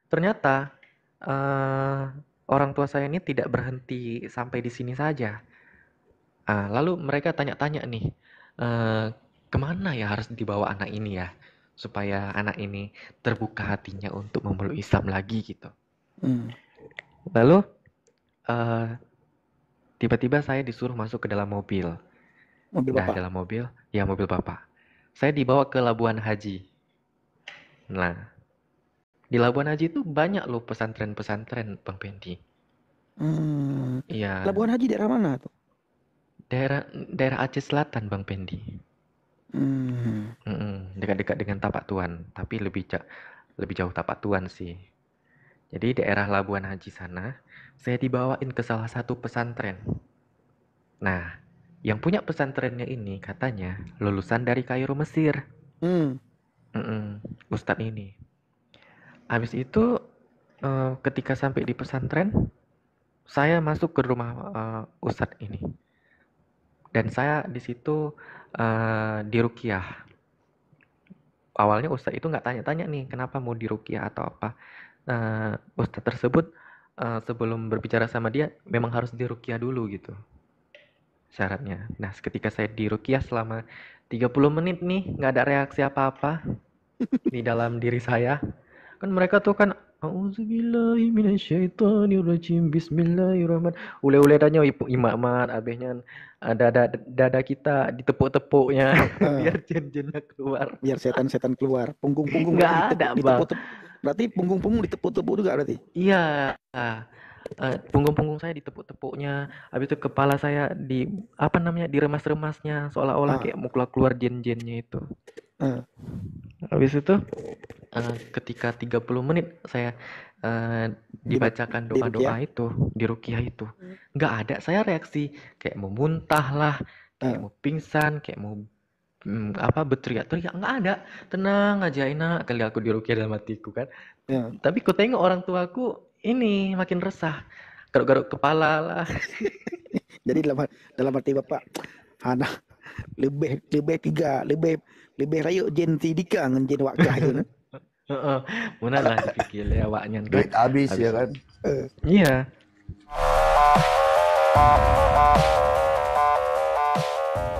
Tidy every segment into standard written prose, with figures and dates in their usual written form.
Ternyata eh, orang tua saya ini tidak berhenti sampai di sini saja. Lalu mereka tanya-tanya nih, eh, kemana ya harus dibawa anak ini ya, supaya anak ini terbuka hatinya untuk memeluk Islam lagi gitu. Hmm. Lalu eh, tiba-tiba saya disuruh masuk ke dalam mobil. Mobil Nah, bapak. dalam mobil, ya mobil bapak. Saya dibawa ke Labuan Haji. Nah, di Labuan Haji itu banyak loh pesantren-pesantren, Bang Pendi. Hmm. Iya, Labuan Haji daerah mana tuh? daerah daerah Aceh Selatan, Bang Pendi. Hmm. Dekat-dekat dengan Tapak Tuan, tapi lebih jauh Tapak Tuan sih. Jadi daerah Labuan Haji sana, saya dibawain ke salah satu pesantren. Nah, yang punya pesantrennya ini katanya lulusan dari Kairo, Mesir. Hmm. Ustadz ini. Habis itu ketika sampai di pesantren, saya masuk ke rumah Ustadz ini. Dan saya di situ diruqyah. Awalnya Ustadz itu nggak tanya-tanya nih kenapa mau diruqyah atau apa. Ustadz tersebut sebelum berbicara sama dia memang harus diruqyah dulu gitu syaratnya. Nah, ketika saya diruqyah selama 30 menit nih nggak ada reaksi apa-apa di dalam diri saya. Kan mereka tuh kan Auzubillahi minasyaitonirrajim. Bismillahirrahmanirrahim. Ule-ule tanya imamat abehnya dada kita ditepuk-tepuknya Ah, biar jin-jinnya keluar. biar setan-setan keluar. Punggung-punggung Nggak berarti ada, ditepuk, Bang. ditepuk-tepuk. Berarti punggung-punggung ditepuk-tepuk juga berarti. Iya. Punggung-punggung saya ditepuk-tepuknya, habis itu kepala saya apa namanya, diremas-remasnya seolah-olah Ah, kayak mau keluar jin-jinnya itu. ah, Habis itu ketika 30 menit saya di, dibacakan di doa-doa Rukiah. itu, di ruqyah itu, nggak ada saya reaksi kayak mau muntah lah, kayak Ah, mau pingsan, kayak mau apa berteriak-teriak, nggak ada. Tenang aja, enak kali aku di ruqyah dalam hatiku kan. ya. Tapi ku tengok orang tuaku ini makin resah, garuk-garuk kepala lah. Jadi dalam arti bapak, anak lebih lebih tiga lebih lebih rayuk Jen Sidika dengan Jen Wakah itu nah. Heeh, mana lah dipikir ya awaknya kan. Duit habis ya Habis kan. iya.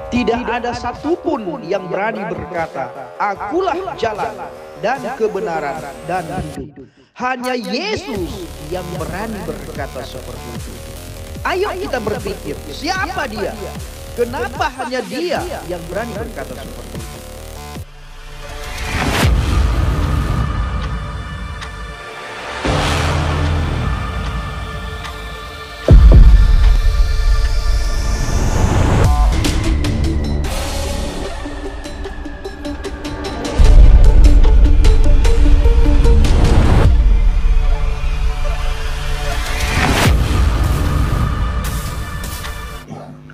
Tidak ada satupun yang berani berkata, "Akulah jalan dan kebenaran dan hidup." Hanya Yesus yang berani berkata seperti itu. Ayo kita berpikir, siapa dia? Kenapa hanya dia yang berani berkata seperti itu?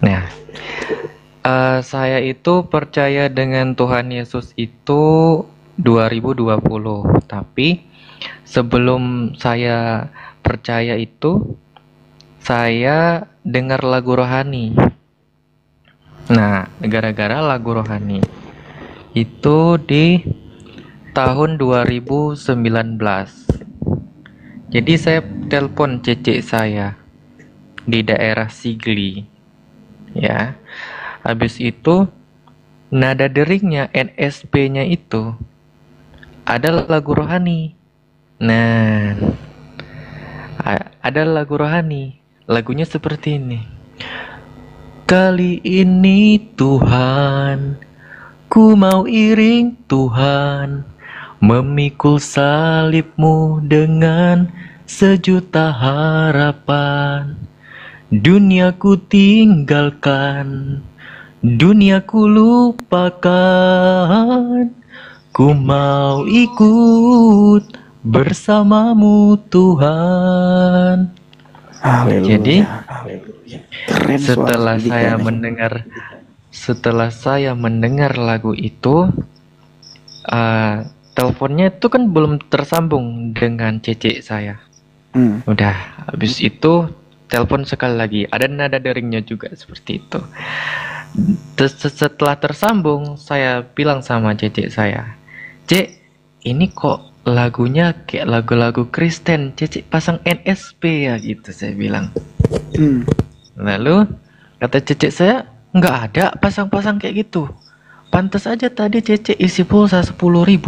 Nah, saya itu percaya dengan Tuhan Yesus itu 2020, tapi sebelum saya percaya itu, saya dengar lagu rohani. Nah, gara-gara lagu rohani itu di tahun 2019. Jadi saya telepon cece saya di daerah Sigli, ya. Habis itu nada deringnya NSP-nya itu ada lagu rohani. Nah, ada lagu rohani. Lagunya seperti ini. Kali ini Tuhan, ku mau iring Tuhan, memikul salibmu dengan sejuta harapan. Dunia ku tinggalkan, dunia ku lupakan, ku mau ikut bersamamu Tuhan. Jadi Keren setelah saya pendidikannya. mendengar lagu itu, teleponnya itu kan belum tersambung dengan cece saya. Udah, habis itu telepon sekali lagi, ada nada deringnya juga seperti itu. Setelah tersambung, saya bilang sama cece saya, "Cek, ini kok lagunya kayak lagu-lagu Kristen, Cece pasang NSP ya gitu saya bilang. Lalu kata Cece saya, nggak ada pasang-pasang kayak gitu. Pantas aja tadi Cece isi pulsa 10.000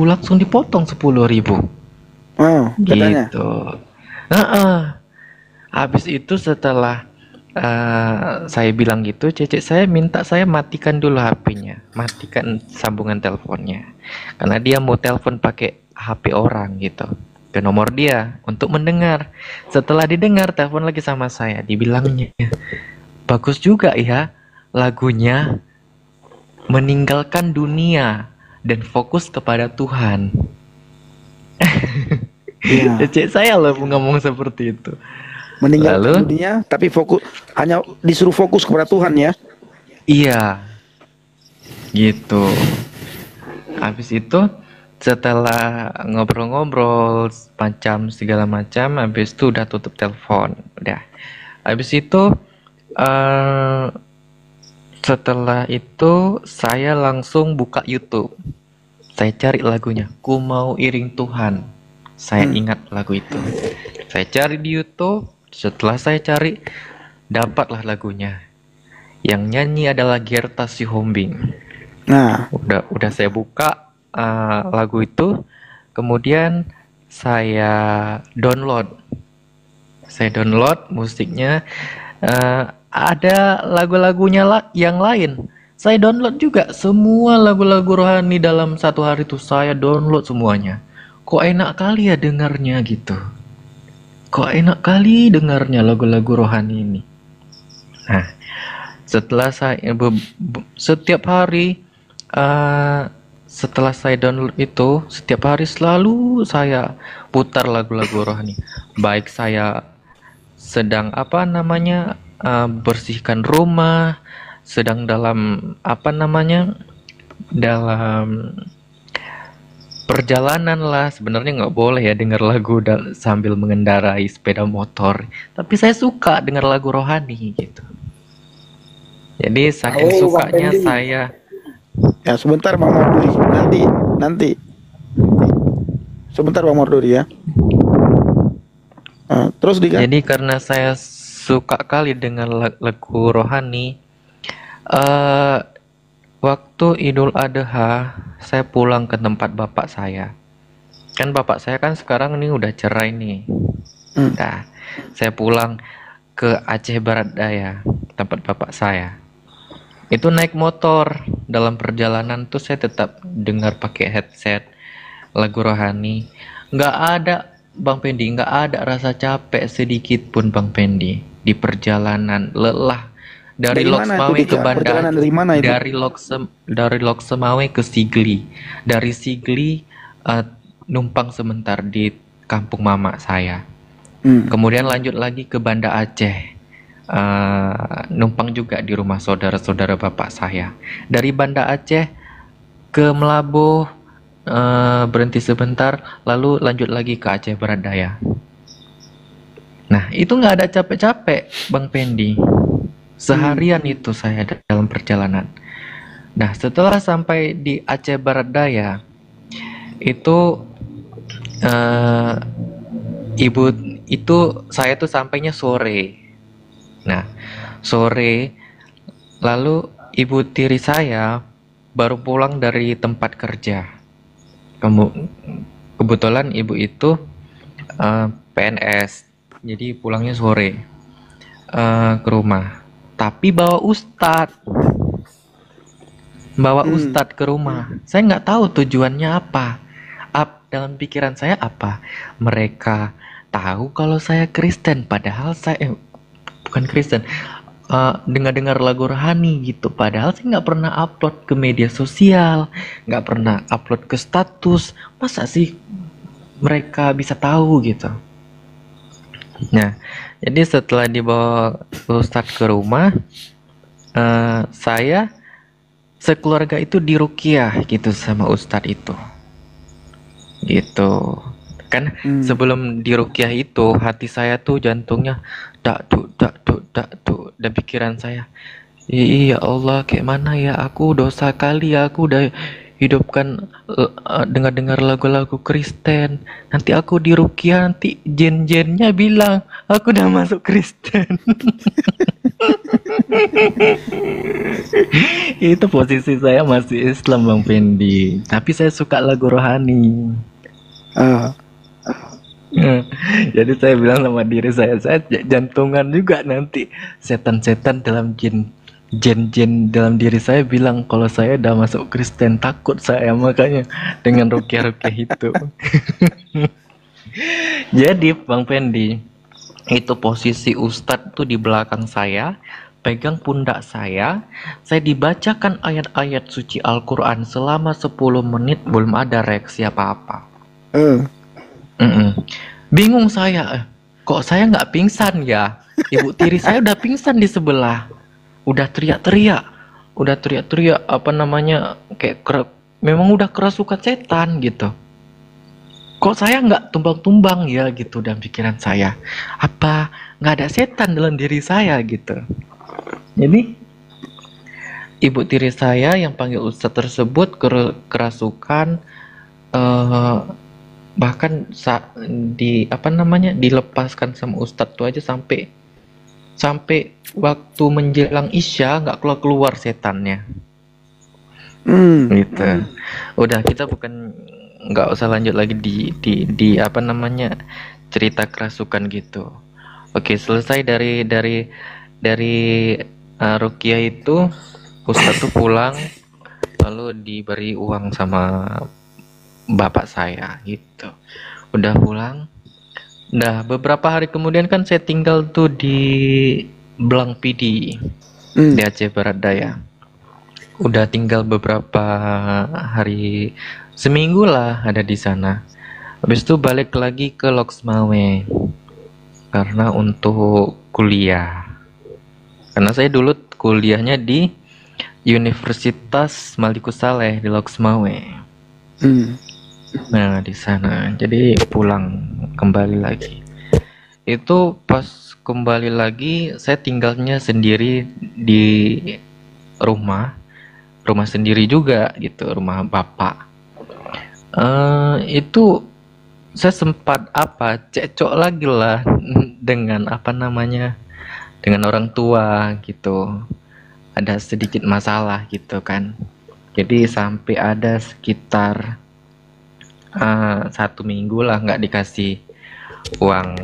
langsung dipotong 10.000. Oh, katanya. Gitu. Habis itu setelah saya bilang gitu, Cece saya minta saya matikan dulu HP-nya, matikan sambungan teleponnya, karena dia mau telepon pakai HP orang gitu ke nomor dia untuk mendengar. Setelah didengar, telepon lagi sama saya, dibilangnya bagus juga ya lagunya, meninggalkan dunia dan fokus kepada Tuhan. Iya. Cece saya loh ngomong seperti itu. Meninggalkan dunia tapi fokus, hanya disuruh fokus kepada Tuhan ya. Iya, gitu. Habis itu setelah ngobrol-ngobrol macam segala macam, habis itu udah tutup telepon, udah. Habis itu setelah itu saya langsung buka YouTube. Saya cari lagunya, Ku Mau Iring Tuhan. Saya ingat lagu itu. Saya cari di YouTube. Setelah saya cari, dapatlah lagunya. Yang nyanyi adalah Gerta Sihombing. Nah, Udah saya buka lagu itu, kemudian saya download. Saya download musiknya. Ada lagu-lagunya yang lain. Saya download juga semua lagu-lagu rohani dalam satu hari itu, saya download semuanya. Kok enak kali ya dengarnya gitu. Kok enak kali dengarnya lagu-lagu rohani ini. Nah, setelah saya setiap hari setelah saya download itu, setiap hari selalu saya putar lagu-lagu rohani. Baik saya sedang bersihkan rumah, sedang dalam dalam perjalanan lah. Sebenarnya nggak boleh ya dengar lagu sambil mengendarai sepeda motor, tapi saya suka dengar lagu rohani gitu. Jadi saking sukanya saya. Ya sebentar Bang Marduri, nanti. Sebentar Bang Marduri ya. Terus Jadi karena saya suka kali dengan lagu rohani, waktu Idul Adha saya pulang ke tempat bapak saya. Kan bapak saya kan sekarang ini udah cerai nih. Nah, saya pulang ke Aceh Barat Daya, tempat bapak saya. Itu naik motor, dalam perjalanan tuh saya tetap dengar pakai headset lagu rohani. Nggak ada Bang Pendi, nggak ada rasa capek sedikit pun Bang Pendi di perjalanan. Lelah dari Lok Semawe ke Banda Aceh, dari Lok Semawe ke Sigli, dari Sigli numpang sebentar di kampung mama saya, kemudian lanjut lagi ke Banda Aceh, numpang juga di rumah saudara-saudara bapak saya. Dari Banda Aceh ke Melabuh, berhenti sebentar, lalu lanjut lagi ke Aceh Barat Daya. Nah, itu nggak ada capek-capek Bang Pendi. Seharian itu saya dalam perjalanan. Nah, setelah sampai di Aceh Barat Daya, itu saya tuh sampainya sore. Nah, sore, lalu ibu tiri saya baru pulang dari tempat kerja. Kebetulan ibu itu PNS, jadi pulangnya sore ke rumah. Tapi bawa ustadz ke rumah. Saya nggak tahu tujuannya apa. Dalam pikiran saya apa? Mereka tahu kalau saya Kristen, padahal saya bukan Kristen. Dengar-dengar lagu rohani gitu, padahal saya nggak pernah upload ke media sosial, nggak pernah upload ke status. Masa sih mereka bisa tahu gitu? Nah, jadi setelah dibawa Ustadz ke rumah, saya sekeluarga itu diruqyah gitu sama Ustadz itu, gitu. Kan sebelum diruqyah itu hati saya tuh jantungnya dak duk, dan pikiran saya, iya Allah, kayak mana ya, aku dosa kali ya, aku udah hidupkan dengar-dengar lagu-lagu Kristen. Nanti aku di ruqyah, nanti jin-jinnya bilang aku udah masuk Kristen. Itu posisi saya masih Islam, Bang Fendi. Tapi saya suka lagu rohani. Ah, Jadi saya bilang sama diri saya jantungan juga nanti setan-setan dalam jin dalam diri saya bilang kalau saya udah masuk Kristen, takut saya makanya dengan ruqyah-ruqyah itu. Jadi Bang Fendi, itu posisi Ustadz tuh di belakang saya, pegang pundak saya dibacakan ayat-ayat suci Al-Quran selama 10 menit, belum ada reaksi apa-apa. Bingung saya, kok saya nggak pingsan ya? Ibu tiri saya udah pingsan di sebelah, udah teriak-teriak, apa namanya, kayak memang udah kerasukan setan gitu. Kok saya nggak tumbang-tumbang ya gitu, dalam pikiran saya, apa nggak ada setan dalam diri saya gitu. Jadi ibu tiri saya yang panggil Ustadz tersebut kerasukan, bahkan dilepaskan sama Ustadz tuh aja sampai waktu menjelang Isya nggak keluar setannya. Gitu. Udah, kita nggak usah lanjut lagi di apa namanya, cerita kerasukan gitu. Oke, selesai dari ruqyah itu, Ustadz tuh pulang lalu diberi uang sama bapak saya gitu. Udah pulang. Nah, beberapa hari kemudian kan saya tinggal tuh di Blang PD di Aceh Barat Daya. Udah tinggal beberapa hari, seminggu lah ada di sana. Habis itu balik lagi ke Loksmawe karena untuk kuliah. Karena saya dulu kuliahnya di Universitas Malikus Saleh di Loksmawe. Nah, di sana. Jadi pulang kembali lagi. Itu pas kembali lagi saya tinggalnya sendiri di rumah sendiri juga gitu, rumah bapak. Itu saya sempat cekcok lagi lah dengan dengan orang tua gitu. Ada sedikit masalah gitu kan. Jadi sampai ada sekitar 1 minggu lah nggak dikasih uang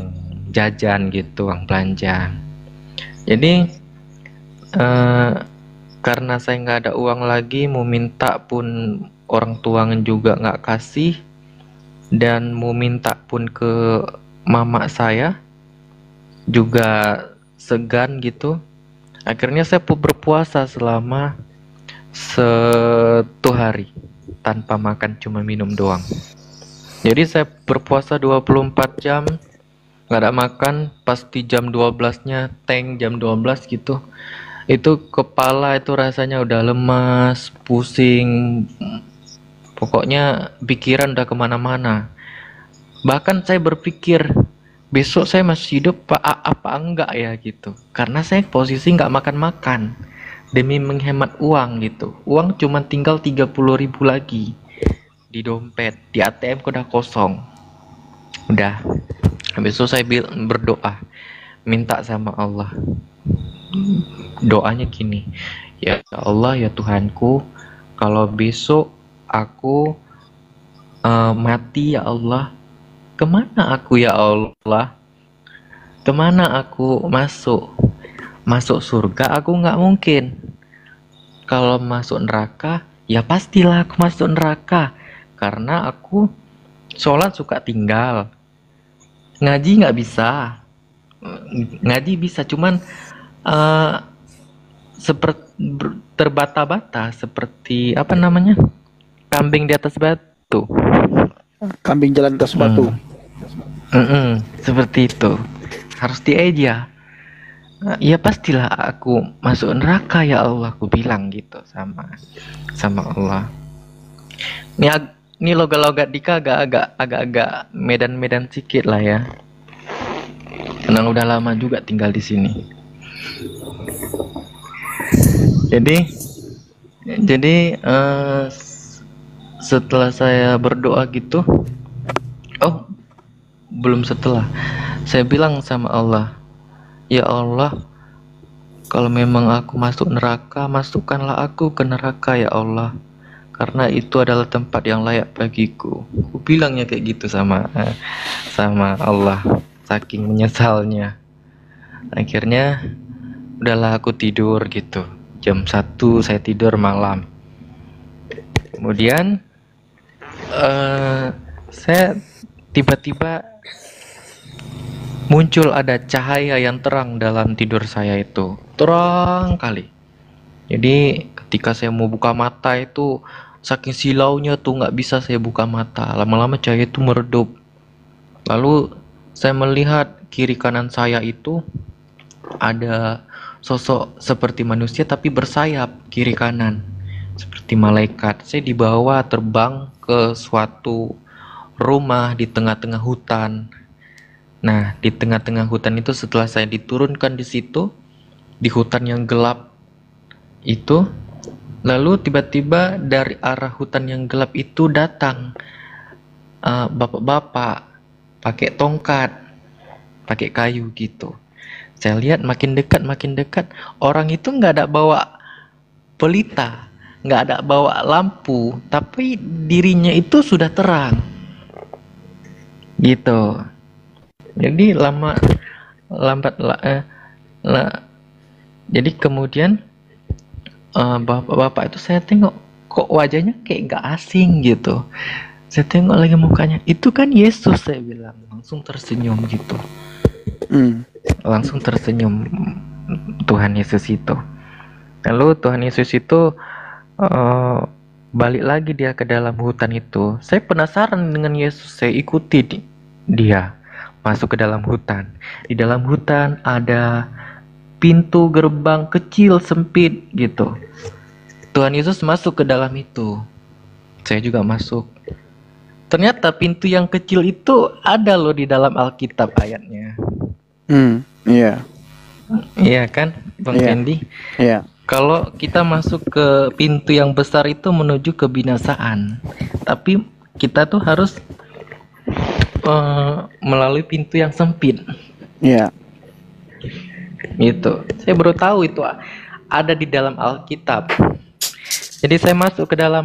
jajan gitu, uang belanja. Jadi karena saya nggak ada uang lagi, mau minta pun orang tua juga nggak kasih, dan mau minta pun ke mama saya juga segan gitu. Akhirnya saya berpuasa selama 1 hari tanpa makan, cuma minum doang. Jadi saya berpuasa 24 jam nggak ada makan. Pasti jam 12-nya jam 12 gitu, itu kepala itu rasanya udah lemas, pusing, pokoknya pikiran udah kemana-mana. Bahkan saya berpikir besok saya masih hidup apa enggak ya gitu, karena saya posisi nggak makan-makan demi menghemat uang gitu. Uang cuma tinggal 30.000 lagi di dompet, di ATM udah kosong. Udah, habis itu saya berdoa, minta sama Allah. Doanya gini, ya Allah, ya Tuhanku, kalau besok aku mati ya Allah, kemana aku ya Allah? Kemana aku masuk surga? Aku nggak mungkin. Kalau masuk neraka, ya pastilah aku masuk neraka, karena aku sholat suka tinggal, ngaji nggak bisa. Ngaji bisa, cuman seperti terbata-bata, seperti kambing di atas batu. Kambing jalan atas batu. Seperti itu. Harus dieja. Ya pastilah aku masuk neraka ya Allah, aku bilang gitu sama Allah. Ini logat-logat Dika agak medan-medan sedikit lah ya. Karena udah lama juga tinggal di sini. Jadi setelah saya berdoa gitu, oh belum setelah, saya bilang sama Allah, ya Allah, kalau memang aku masuk neraka, masukkanlah aku ke neraka ya Allah, karena itu adalah tempat yang layak bagiku. Aku bilangnya kayak gitu sama Allah, saking menyesalnya. Akhirnya udahlah aku tidur gitu. Jam 1 saya tidur malam. Kemudian saya tiba-tiba muncul ada cahaya yang terang dalam tidur saya itu. Terang kali. Jadi ketika saya mau buka mata itu saking silaunya tuh nggak bisa saya buka mata. Lama-lama cahaya itu meredup. Lalu saya melihat kiri kanan saya itu ada sosok seperti manusia tapi bersayap kiri kanan seperti malaikat. Saya dibawa terbang ke suatu rumah di tengah-tengah hutan. Nah, di tengah-tengah hutan itu setelah saya diturunkan di situ, di hutan yang gelap itu, lalu tiba-tiba dari arah hutan yang gelap itu datang bapak-bapak pakai tongkat, pakai kayu gitu. Saya lihat makin dekat, orang itu nggak ada bawa pelita, nggak ada bawa lampu, tapi dirinya itu sudah terang, gitu. Jadi jadi kemudian bapak-bapak itu saya tengok kok wajahnya kayak nggak asing gitu. Saya tengok lagi mukanya, itu kan Yesus, saya bilang, langsung tersenyum gitu. Langsung tersenyum Tuhan Yesus itu. Lalu Tuhan Yesus itu balik lagi dia ke dalam hutan itu. Saya penasaran dengan Yesus, saya ikuti dia masuk ke dalam hutan. Di dalam hutan ada pintu gerbang kecil sempit gitu. Tuhan Yesus masuk ke dalam itu. Saya juga masuk. Ternyata pintu yang kecil itu ada loh di dalam Alkitab ayatnya. Iya. Iya kan, Bang Fendi? Iya. Kalau kita masuk ke pintu yang besar itu menuju kebinasaan. Tapi kita tuh harus melalui pintu yang sempit. Iya. Gitu. Saya baru tahu itu ada di dalam Alkitab. Jadi saya masuk ke dalam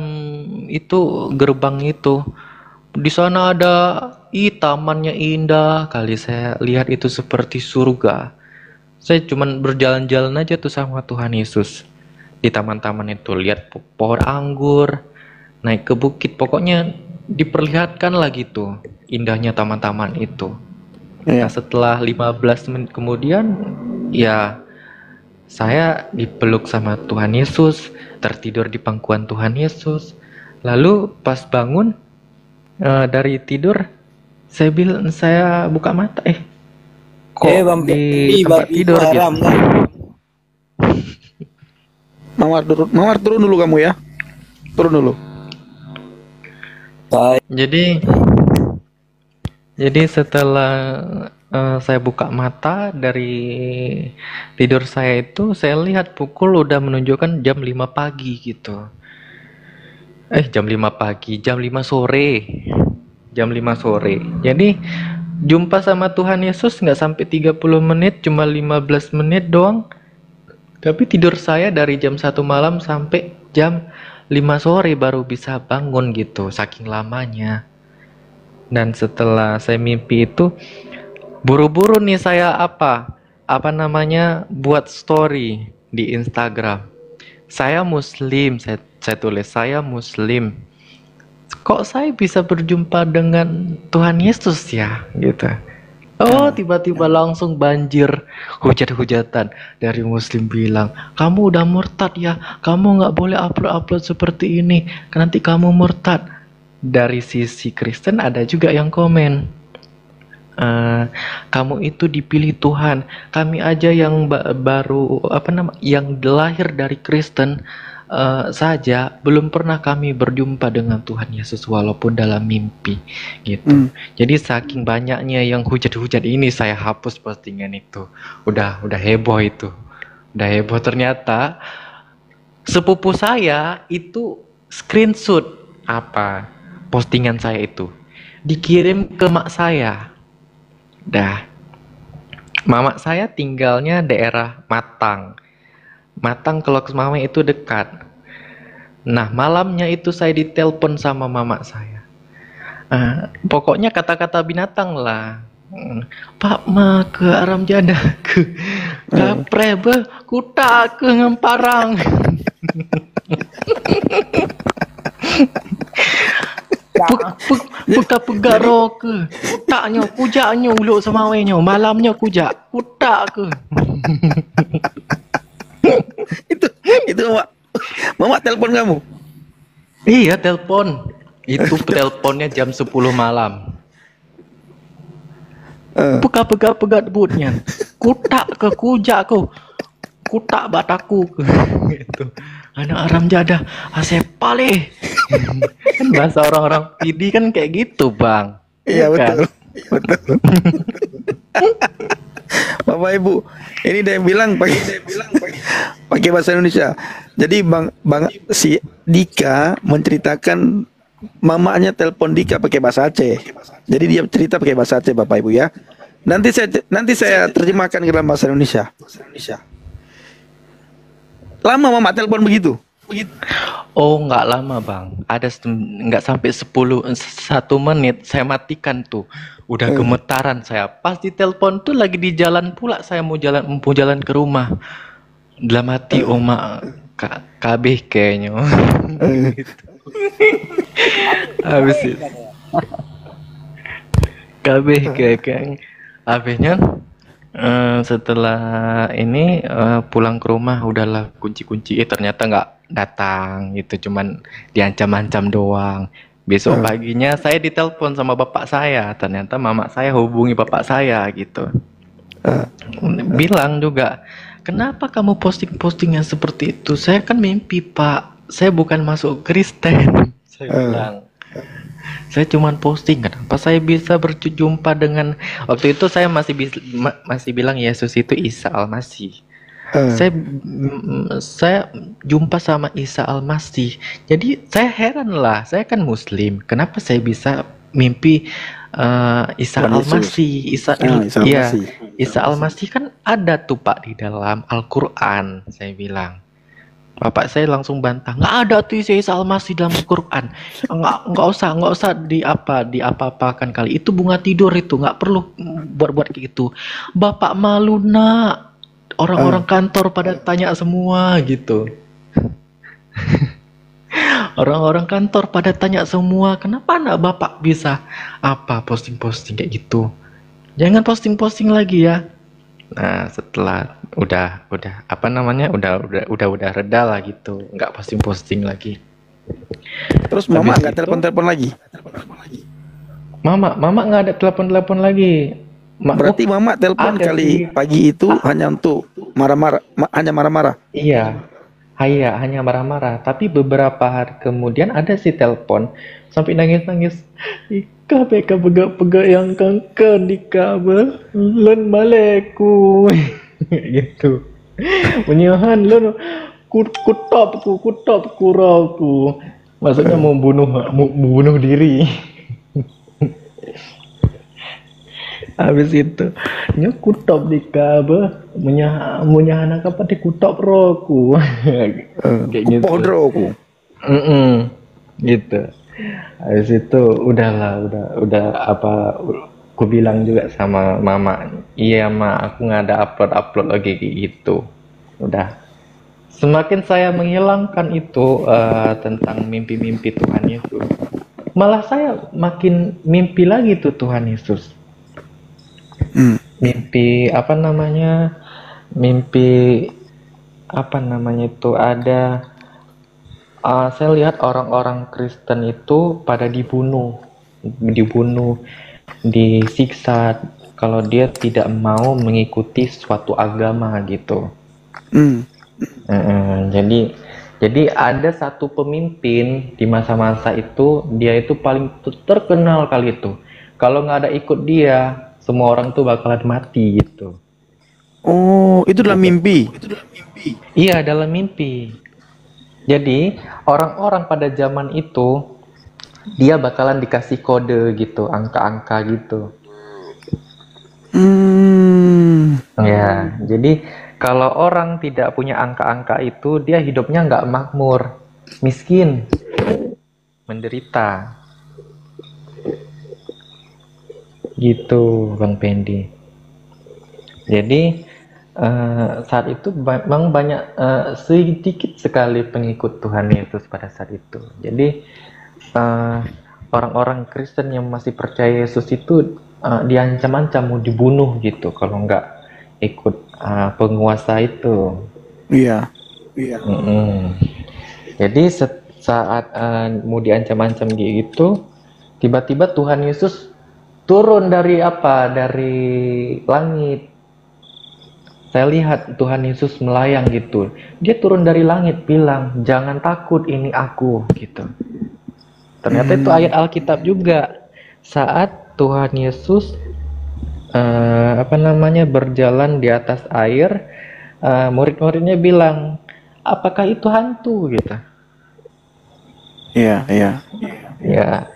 itu gerbang itu. Di sana ada tamannya indah kali, saya lihat itu seperti surga. Saya cuman berjalan-jalan aja tuh sama Tuhan Yesus di taman-taman itu, lihat pohon anggur, naik ke bukit, pokoknya diperlihatkan lah gitu indahnya taman-taman itu. Nah, setelah 15 menit kemudian ya saya dipeluk sama Tuhan Yesus, tertidur di pangkuan Tuhan Yesus. Lalu pas bangun dari tidur, saya buka mata, kok di tempat tidur gitu. Mawar turun dulu kamu ya, turun dulu. Jadi setelah saya buka mata dari tidur saya itu, saya lihat pukul udah menunjukkan jam 5 pagi gitu. Jam 5 pagi, jam 5 sore. Jam 5 sore. Jadi jumpa sama Tuhan Yesus nggak sampai 30 menit, cuma 15 menit doang. Tapi tidur saya dari jam 1 malam sampai jam 5 sore baru bisa bangun gitu, saking lamanya. Dan setelah saya mimpi itu, buru-buru nih saya buat story di Instagram. Saya Muslim, saya tulis saya Muslim. Kok saya bisa berjumpa dengan Tuhan Yesus ya, gitu. Tiba-tiba langsung banjir hujat-hujatan dari Muslim bilang, kamu udah murtad ya, kamu nggak boleh upload seperti ini, nanti kamu murtad. Dari sisi Kristen ada juga yang komen, kamu itu dipilih Tuhan, kami aja yang yang lahir dari Kristen saja belum pernah kami berjumpa dengan Tuhan Yesus walaupun dalam mimpi gitu. Jadi saking banyaknya yang hujat-hujat ini, saya hapus postingan itu. Udah heboh itu. Udah heboh, ternyata sepupu saya itu screenshot apa postingan saya itu dikirim ke mak saya. Dah, mama saya tinggalnya daerah Matang. Matang kalau ke mama itu dekat. Nah, malamnya itu saya ditelepon sama mama saya. Pokoknya kata-kata binatang lah. Pak ma ke aram jadah ke kapre be kuta ke ngemparang. Puta pegaro ke kutaknya kujaknya uluk semawainya malamnya kujak kutak ke. Itu mama telepon kamu. Iya, telepon. Itu teleponnya jam 10 malam. Pegat debutnya. Kutak ke kujak ku. Kutak bataku ke. Gitu. Anak aram jadah asepale. Kan bahasa orang-orang PD kan kayak gitu, Bang. Iya, Kan? betul. Bapak Ibu, ini dia yang bilang pakai bahasa Indonesia. Jadi bang si Dika menceritakan mamanya telepon Dika pakai bahasa Aceh. Jadi dia cerita pakai bahasa Aceh, Bapak Ibu ya. Nanti saya terjemahkan ke dalam bahasa Indonesia. Lama mama telepon begitu. Oh, nggak lama, Bang. Ada nggak sampai 1 menit saya matikan tuh. Udah gemetaran saya. Pas ditelepon tuh lagi di jalan pula, saya mau jalan ke rumah. Dalam hati oma kabeh kayaknya. Gitu. Habis itu kabeh kayak habisnya setelah ini pulang ke rumah udahlah kunci ternyata nggak datang gitu, cuman diancam-ancam doang. Besok paginya saya ditelepon sama bapak saya, ternyata mama saya hubungi bapak saya gitu. Bilang juga, kenapa kamu posting-posting yang seperti itu? Saya kan mimpi, Pak. Saya bukan masuk Kristen. Saya bilang, saya cuman posting. Kenapa saya bisa berjumpa dengan, waktu itu saya masih bilang Yesus itu Isa Al-Masih. Saya jumpa sama Isa Al-Masih. Jadi saya heran lah, saya kan Muslim. Kenapa saya bisa mimpi Isa Al-Masih? Isa Al-Masih kan ada tuh Pak di dalam Al-Quran. Saya bilang, bapak saya langsung bantah, nggak ada tuh Isa Al-Masih dalam Al-Quran. Nggak usah diapa-apakan kali. Itu bunga tidur itu, nggak perlu buat kayak gitu. Bapak malu nak. Orang-orang kantor pada tanya semua gitu. Orang-orang kantor pada tanya semua, kenapa anak bapak bisa posting-posting kayak gitu? Jangan posting-posting lagi ya. Nah, setelah udah reda lah gitu, nggak posting-posting lagi. Terus mama nggak telepon lagi? Mama nggak ada telepon lagi. Berarti mama telepon kali pagi itu hanya untuk marah-marah. Iya, hanya marah-marah. Tapi beberapa hari kemudian ada si telepon sampai nangis-nangis. Ika beka pegak yang kangkan di kabel len maleku gitu. Menyahan len kutop kuraku. Maksudnya mau bunuh diri. Habis itu kutop di kabel munyahan apa di kutop roku. Kayak gitu. Podroku. Gitu. Habis itu udah aku bilang juga sama mama, iya ma, aku nggak ada upload lagi gitu. Udah. Semakin saya menghilangkan itu tentang mimpi-mimpi Tuhan Yesus, malah saya makin mimpi lagi tuh Tuhan Yesus. Mimpi itu ada, saya lihat orang-orang Kristen itu pada dibunuh, disiksa kalau dia tidak mau mengikuti suatu agama gitu. Jadi ada satu pemimpin di masa-masa itu, dia itu paling terkenal kali itu. Kalau nggak ada ikut dia, semua orang tuh bakalan mati gitu. Oh, itu dalam mimpi? Iya, dalam mimpi. Jadi orang-orang pada zaman itu dia bakalan dikasih kode gitu, angka-angka gitu. Ya, jadi kalau orang tidak punya angka-angka itu, dia hidupnya nggak makmur, miskin, menderita. Gitu, Bang Pendi. Jadi saat itu memang banyak sedikit sekali pengikut Tuhan Yesus pada saat itu. Jadi orang-orang Kristen yang masih percaya Yesus itu diancam-ancam mau dibunuh gitu kalau nggak ikut penguasa itu. Iya. Jadi saat mau diancam-ancam gitu, tiba-tiba Tuhan Yesus turun dari langit. Saya lihat Tuhan Yesus melayang gitu. Dia turun dari langit bilang, "Jangan takut, ini aku," gitu. Ternyata itu ayat Alkitab juga. Saat Tuhan Yesus berjalan di atas air, murid-muridnya bilang, "Apakah itu hantu?" gitu. Iya. Ya.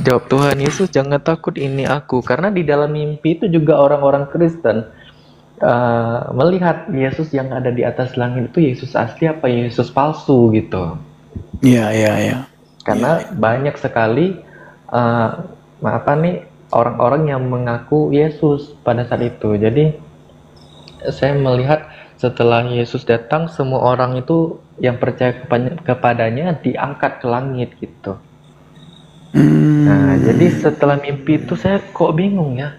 Jawab Tuhan Yesus, "Jangan takut, ini aku." Karena di dalam mimpi itu juga orang-orang Kristen melihat Yesus yang ada di atas langit itu Yesus asli apa Yesus palsu gitu. Iya. Karena banyak sekali orang-orang yang mengaku Yesus pada saat itu. Jadi saya melihat setelah Yesus datang, semua orang itu yang percaya kepadanya diangkat ke langit gitu. Nah, jadi setelah mimpi itu saya kok bingung ya.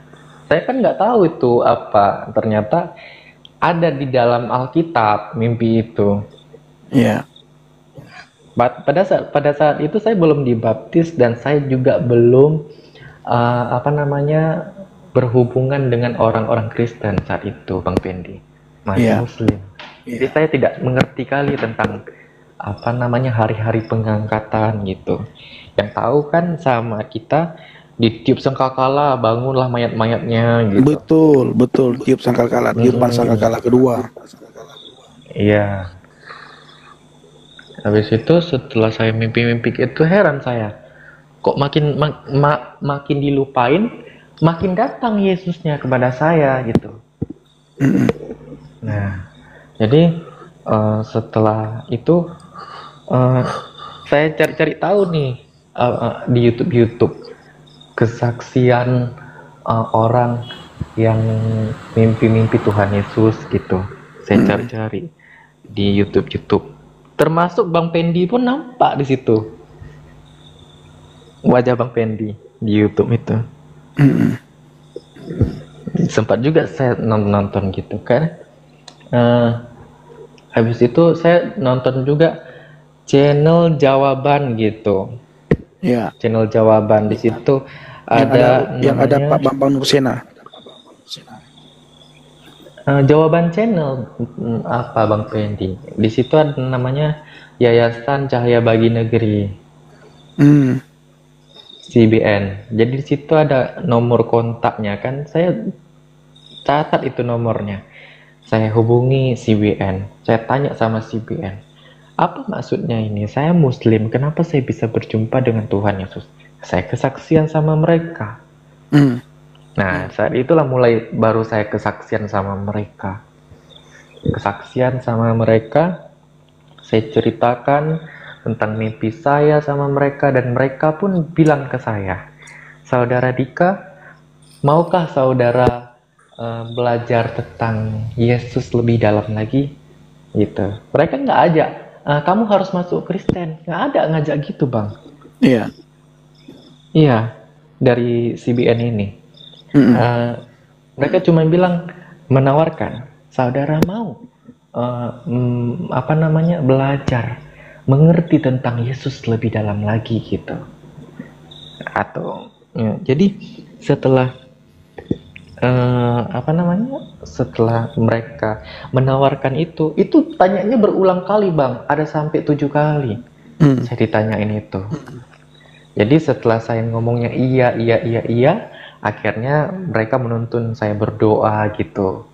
Saya kan nggak tahu itu apa. Ternyata ada di dalam Alkitab mimpi itu. Iya. Pada saat itu saya belum dibaptis dan saya juga belum berhubungan dengan orang-orang Kristen saat itu, Bang Pendi. Masih Muslim. Jadi saya tidak mengerti kali tentang hari-hari pengangkatan gitu. Yang tahu kan sama kita ditiup sangkakala, bangunlah mayat-mayatnya gitu. Betul, tiup sangkakala, tiupan sangkakala kedua. Iya. Habis itu setelah saya mimpi-mimpi itu heran saya. Kok makin dilupain, makin datang Yesusnya kepada saya gitu. Nah, jadi setelah itu saya cari-cari tahu nih di YouTube kesaksian orang yang mimpi-mimpi Tuhan Yesus gitu. Saya cari-cari di YouTube. Termasuk Bang Pendi pun nampak di situ. Wajah Bang Pendi di YouTube itu. Sempat juga saya nonton gitu kan. Habis itu saya nonton juga channel jawaban gitu. Ya. Channel jawaban di situ ada Pak Bambang Nursena. Jawaban channel apa Bang Pendi? Di situ ada namanya Yayasan Cahaya Bagi Negeri. CBN. Jadi di situ ada nomor kontaknya kan. Saya catat itu nomornya. Saya hubungi CBN. Saya tanya sama CBN. Apa maksudnya ini? Saya Muslim, kenapa saya bisa berjumpa dengan Tuhan Yesus? Saya kesaksian sama mereka. Nah, saat itulah baru saya kesaksian sama mereka. Saya ceritakan tentang mimpi saya sama mereka, dan mereka pun bilang ke saya, "Saudara Dika, maukah saudara belajar tentang Yesus lebih dalam lagi?" Gitu. Mereka nggak ajak, "Kamu harus masuk Kristen." Nggak ada ngajak gitu, Bang. Iya. Iya, dari CBN ini. Mereka cuma bilang, menawarkan, "Saudara mau belajar mengerti tentang Yesus lebih dalam lagi," gitu. Jadi setelah setelah mereka menawarkan itu tanyanya berulang kali, Bang. Ada sampai 7 kali saya ditanyain itu. Jadi setelah saya ngomongnya iya, akhirnya mereka menuntun saya berdoa gitu.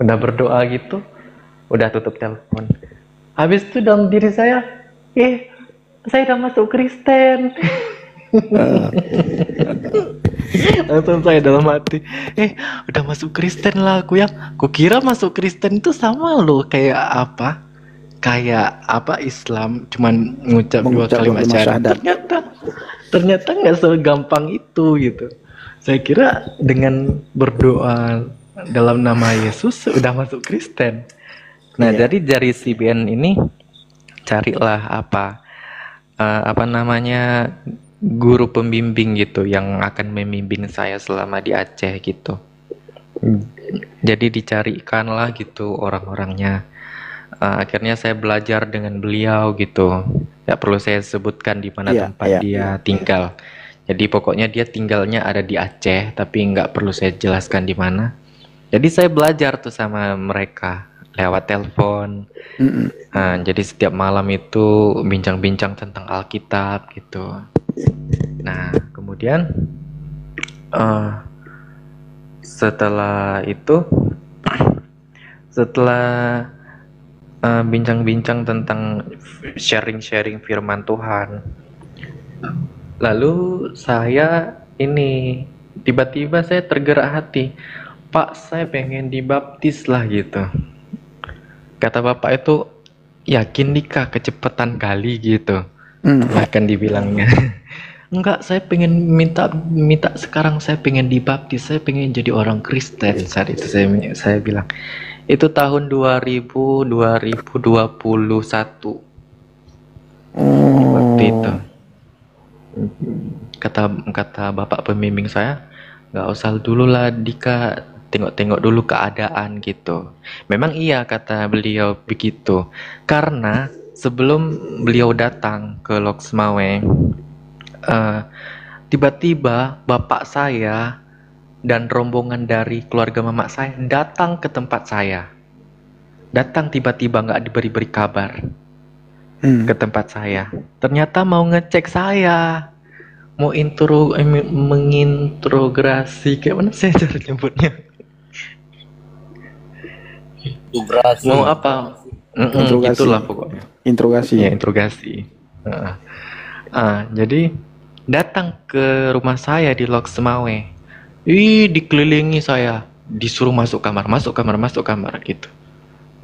Udah berdoa gitu, udah tutup telepon. Habis itu dalam diri saya, saya udah masuk Kristen. Ah, Langsung saya dalam hati, udah masuk Kristen lah aku ya. Kukira masuk Kristen itu sama loh kayak apa? Kayak apa Islam, cuman ngucap dua mengucap kalimat kalimat syahadat. syahadat. Ternyata nggak segampang itu gitu. Saya kira dengan berdoa dalam nama Yesus udah masuk Kristen. Nah, Iya. dari CBN ini carilah apa namanya guru pembimbing gitu yang akan membimbing saya selama di Aceh gitu. Jadi dicarikanlah gitu orang-orangnya. Akhirnya saya belajar dengan beliau gitu. Tidak perlu saya sebutkan di mana Iya, tempat iya. dia tinggal. Jadi pokoknya dia tinggalnya ada di Aceh, tapi nggak perlu saya jelaskan di mana. Jadi saya belajar tuh sama mereka lewat telepon. Mm-mm. Jadi setiap malam itu bincang-bincang tentang Alkitab gitu. Nah, kemudian setelah itu, setelah bincang-bincang tentang sharing-sharing firman Tuhan, lalu saya ini tiba-tiba saya tergerak hati, Pak, saya pengen dibaptis lah gitu. Kata bapak itu, yakin nikah kecepatan kali gitu. Bahkan dibilangnya, enggak, saya pengen minta sekarang, saya pengen dibaptis, saya pengen jadi orang Kristen. Saat itu saya bilang, itu tahun 2021 waktu itu. Kata bapak pembimbing saya, nggak usah dulu lah Dika, tengok-tengok dulu keadaan gitu. Memang iya kata beliau begitu, karena sebelum beliau datang ke Loksmawe, tiba-tiba bapak saya dan rombongan dari keluarga mama saya datang ke tempat saya. Datang tiba-tiba, nggak diberi kabar, ke tempat saya. Ternyata mau ngecek saya, mau mengintrogasi, kayak mana saya cara nyebutnya? Integrasi. Mau apa? Interogasi. Itulah pokoknya. Interogasi. Ya, interogasi. Jadi datang ke rumah saya di Loksmawe. Dikelilingi saya, disuruh masuk kamar gitu.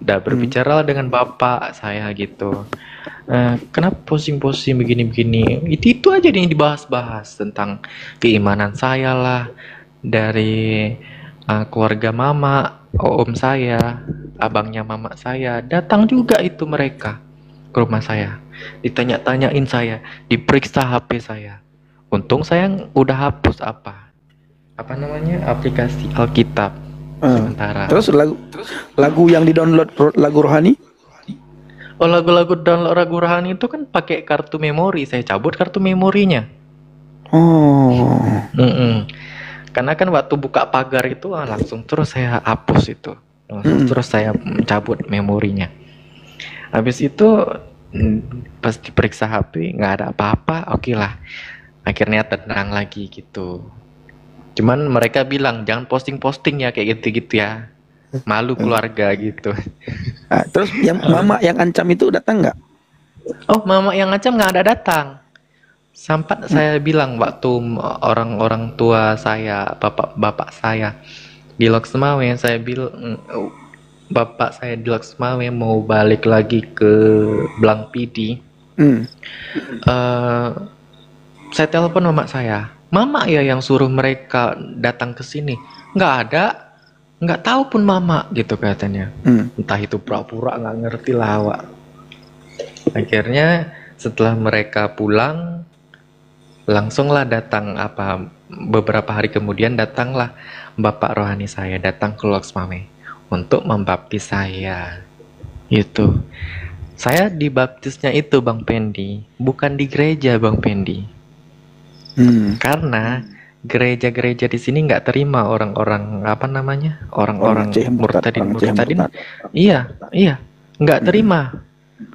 Udah berbicara dengan bapak saya gitu. Kenapa posing-posing begini-begini? Itu aja yang dibahas-bahas tentang keimanan saya lah, dari keluarga mama, om saya, abangnya mama saya, datang juga itu mereka ke rumah saya. Ditanya-tanyain saya, diperiksa HP saya. Untung saya udah hapus apa namanya, aplikasi Alkitab sementara. Terus lagu yang di-download lagu rohani? Oh, lagu-lagu download lagu rohani itu kan pakai kartu memori. Saya cabut kartu memorinya. Oh. Karena kan waktu buka pagar itu langsung terus saya hapus itu. Terus saya cabut memorinya. Habis itu pas diperiksa HP nggak ada apa-apa, oke lah. Akhirnya tenang lagi gitu. Cuman mereka bilang jangan posting-posting ya kayak gitu-gitu ya. Malu keluarga gitu. Terus yang mama yang ancam itu datang nggak? Oh, mama yang ancam nggak ada datang. Sampai saya bilang waktu orang-orang tua saya, bapak saya di Loksmawe, saya bilang bapak saya di Loksmawe mau balik lagi ke Blangpidi. Saya telepon mama saya. Mama ya yang suruh mereka datang ke sini. Nggak ada, nggak tahu pun mama gitu katanya. Entah itu pura-pura nggak ngerti lah awak. Akhirnya setelah mereka pulang, langsunglah datang beberapa hari kemudian datanglah bapak rohani saya datang ke Loksmawe untuk membaptis saya. Gitu. Saya dibaptisnya itu Bang Pendi, bukan di gereja Bang Pendi. Karena gereja-gereja di sini nggak terima orang-orang orang-orang murtadin. Iya, nggak terima.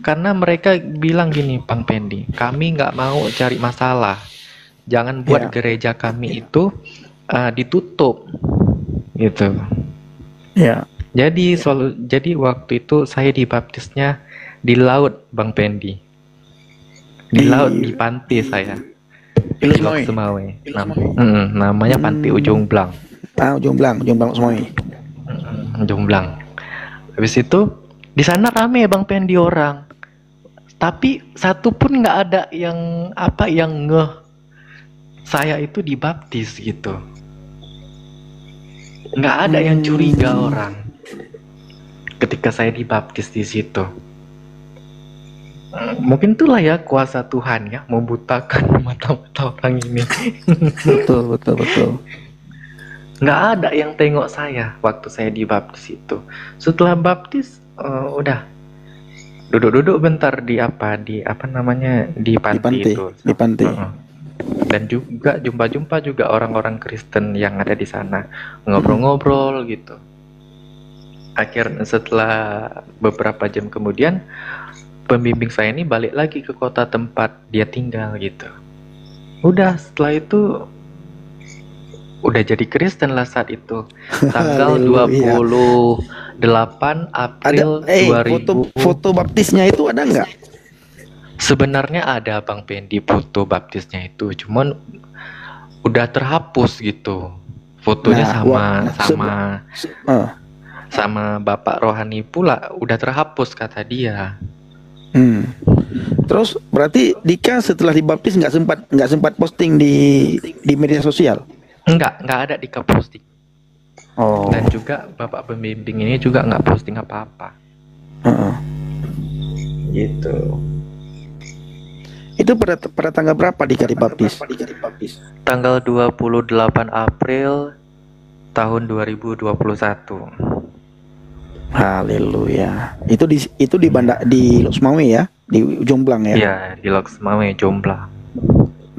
Karena mereka bilang gini, Bang Pendi, kami nggak mau cari masalah. Jangan buat gereja kami itu ditutup, gitu. Ya. Jadi waktu itu saya dibaptisnya di laut, Bang Pendi. Di Di laut, di pantai saya. Di Lok Ilusmoy. Semawe. Namanya Pantai Ujung Blang. Jomblang Semoy. Jomblang. Habis itu di sana rame Bang Pendi orang. Tapi satu pun nggak ada yang yang ngeh saya itu dibaptis gitu. Nggak ada yang curiga orang ketika saya dibaptis di situ. Mungkin itulah ya kuasa Tuhan ya membutakan mata-mata orang ini. Betul. Nggak ada yang tengok saya waktu saya dibaptis itu. Setelah baptis udah duduk-duduk bentar di pantai itu. Di pantai. Dan juga jumpa-jumpa juga orang-orang Kristen yang ada di sana, ngobrol-ngobrol gitu. Akhirnya setelah beberapa jam kemudian pembimbing saya ini balik lagi ke kota tempat dia tinggal gitu. Udah setelah itu udah jadi Kristen lah saat itu. Tanggal 28 April Ada 2000. foto baptisnya itu ada nggak? Sebenarnya ada Bang Pendi foto baptisnya itu, cuman udah terhapus gitu. Fotonya sama Bapak Rohani pula udah terhapus kata dia. Terus berarti Dika setelah dibaptis nggak sempat posting di media sosial? Enggak ada di posting. Oh. Dan juga Bapak pembimbing ini juga nggak posting apa-apa. Gitu. Itu pada tanggal berapa Dika dibaptis? Tanggal 28 April tahun 2021. Haleluya. Itu di Lok Semawe ya, di Jomblang ya. Iya, di Lok Semawe Jomblang.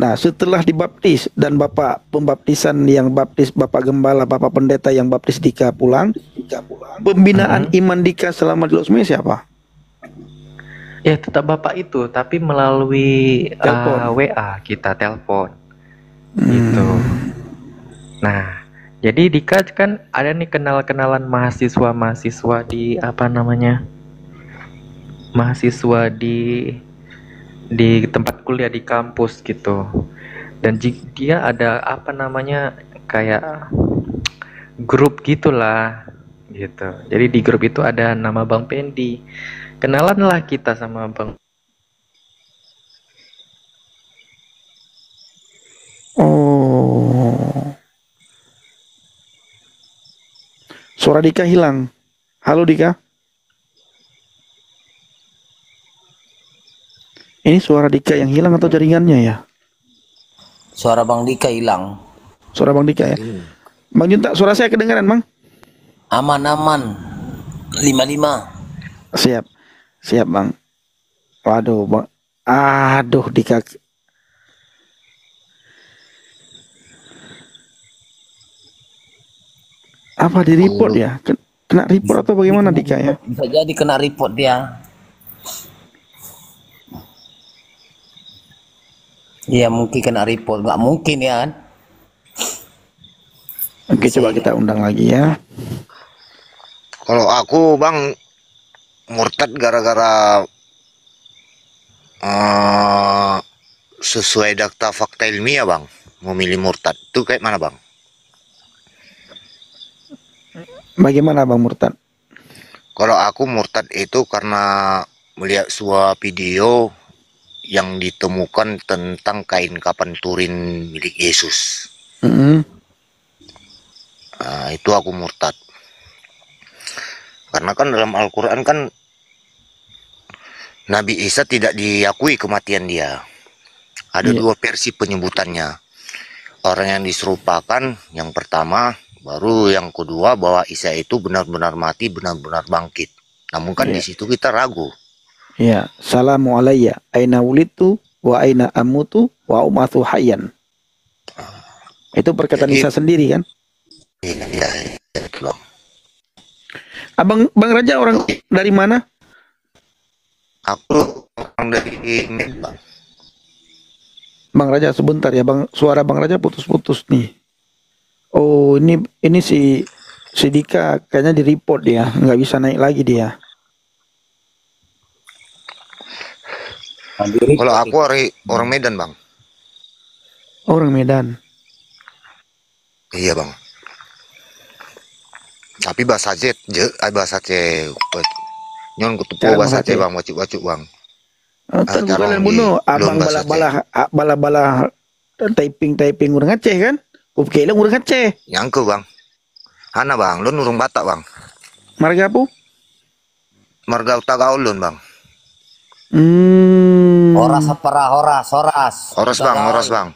Nah, setelah dibaptis dan Bapak pembaptisan yang baptis Bapak Gembala, Bapak Pendeta yang baptis Dika pulang, pembinaan iman Dika selama di Lok Semawe siapa? Ya tetap Bapak itu, tapi melalui WA kita telepon gitu. Nah, jadi Dika kan ada nih kenalan mahasiswa di mahasiswa di tempat kuliah di kampus gitu. Dan dia ada kayak grup gitulah gitu. Jadi di grup itu ada nama Bang Pendi. Kenalan lah kita sama Bang. Oh. Suara Dika hilang. Halo Dika. Ini suara Dika yang hilang atau jaringannya ya? Suara Bang Dika hilang. Suara Bang Dika ya. Bang Junta, suara saya kedengaran, Bang? Aman. 55. Siap, Bang. Waduh, Bang. Aduh, Dika. Apa di report ya? Kena report atau bagaimana Dika ya? Bisa jadi kena report dia. Iya mungkin kena report, nggak mungkin ya kan? Oke, coba kita undang lagi ya. Kalau aku Bang murtad gara-gara sesuai data fakta ilmiah Bang, memilih murtad itu kayak mana Bang? Bagaimana Bang murtad? Kalau aku murtad itu karena melihat sebuah video yang ditemukan tentang kain kapan Turin milik Yesus. Itu aku murtad. Karena kan dalam Al-Quran kan Nabi Isa tidak diakui kematian dia. Ada dua versi penyebutannya. Orang yang diserupakan yang pertama, baru yang kedua bahwa Isa itu benar-benar mati, benar-benar bangkit. Namun kan di situ kita ragu. Ya, salamu alayya aina wulidtu wa aina amutu wa umathu hayyan. Itu perkataan Isa sendiri kan? Iya, itu Bang. Bang Raja orang dari mana? Aku orang dari Bang. Bang Raja sebentar ya Bang, suara Bang Raja putus-putus nih. Oh ini si Dika kayaknya di report dia, nggak bisa naik lagi dia. Mandiri Kalau kok. aku orang Medan bang. Orang Medan. Iya bang. Tapi bahasa Aceh, bahasa Aceh. Nyon kutupo Cara bahasa bahasa Aceh Aceh. bang, wacuk-wacuk bang. Ntar gue Carong kalian di bunuh lon abang bahasa Aceh. bala-bala typing orang Aceh kan? Gue kira orang Aceh. Nyangke bang. Hana bang, lon urung Batak bang. Marga apa? Marga Utagaul lon bang. Horas Hmm. apa horas, horas. Oros bang, oros Utagaul. bang.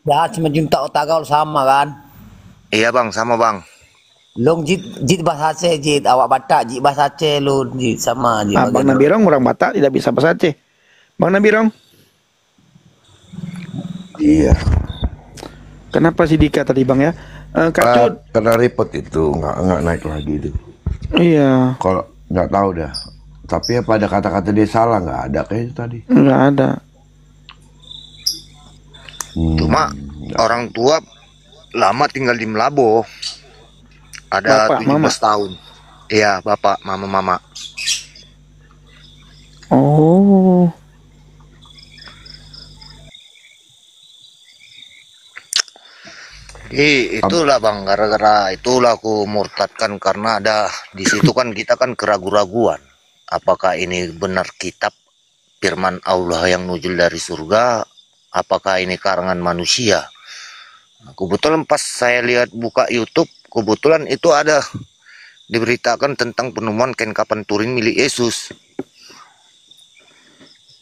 Ya cuma junta Utagaul sama kan. Iya bang, sama bang. Long jit bahasa Aceh jit, awak Batak jit bahasa Aceh lu jit sama jit Abang bagian. Nabirong orang Batak tidak bisa bahasa Aceh. Bang Nabirong, Iya. kenapa si Dika tadi bang ya? Kak Cut, Karena repot itu nggak naik lagi itu. iya, Kalau nggak tahu dah. Tapi apa ada kata-kata dia salah nggak ada kayak itu tadi. nggak ada. Cuma orang tua lama tinggal di Melabo. Ada Bapak, 17 mama. tahun. Iya, bapak, mama. Oh, Itulah bang, gara-gara itulah aku murtadkan karena ada di situ kan kita kan keraguan-raguan. Apakah ini benar kitab firman Allah yang nuzul dari surga? Apakah ini karangan manusia? Nah, kebetulan pas saya lihat buka YouTube, kebetulan itu ada diberitakan tentang penemuan kain kapan Turin milik Yesus.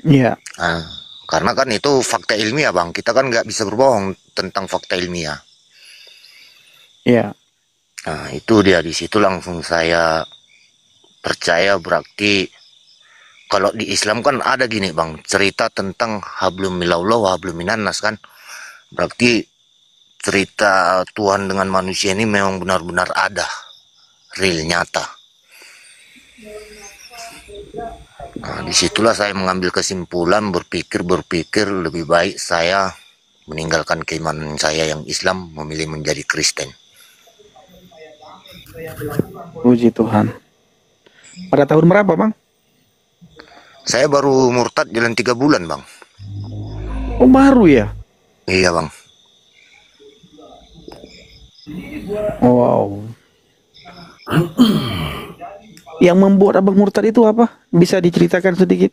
iya, Nah, karena kan itu fakta ilmiah bang, kita kan nggak bisa berbohong tentang fakta ilmiah. iya. Nah, itu dia di situ langsung saya percaya berarti kalau di Islam kan ada gini bang, cerita tentang hablum minallah wa hablum minannas kan. Berarti cerita Tuhan dengan manusia ini memang benar-benar ada, real nyata. Nah, disitulah saya mengambil kesimpulan berpikir lebih baik saya meninggalkan keimanan saya yang Islam memilih menjadi Kristen. Puji Tuhan. Pada tahun berapa bang? Saya baru murtad jalan 3 bulan bang. Oh baru ya? Iya bang. Wow. Yang membuat abang murtad itu apa? Bisa diceritakan sedikit?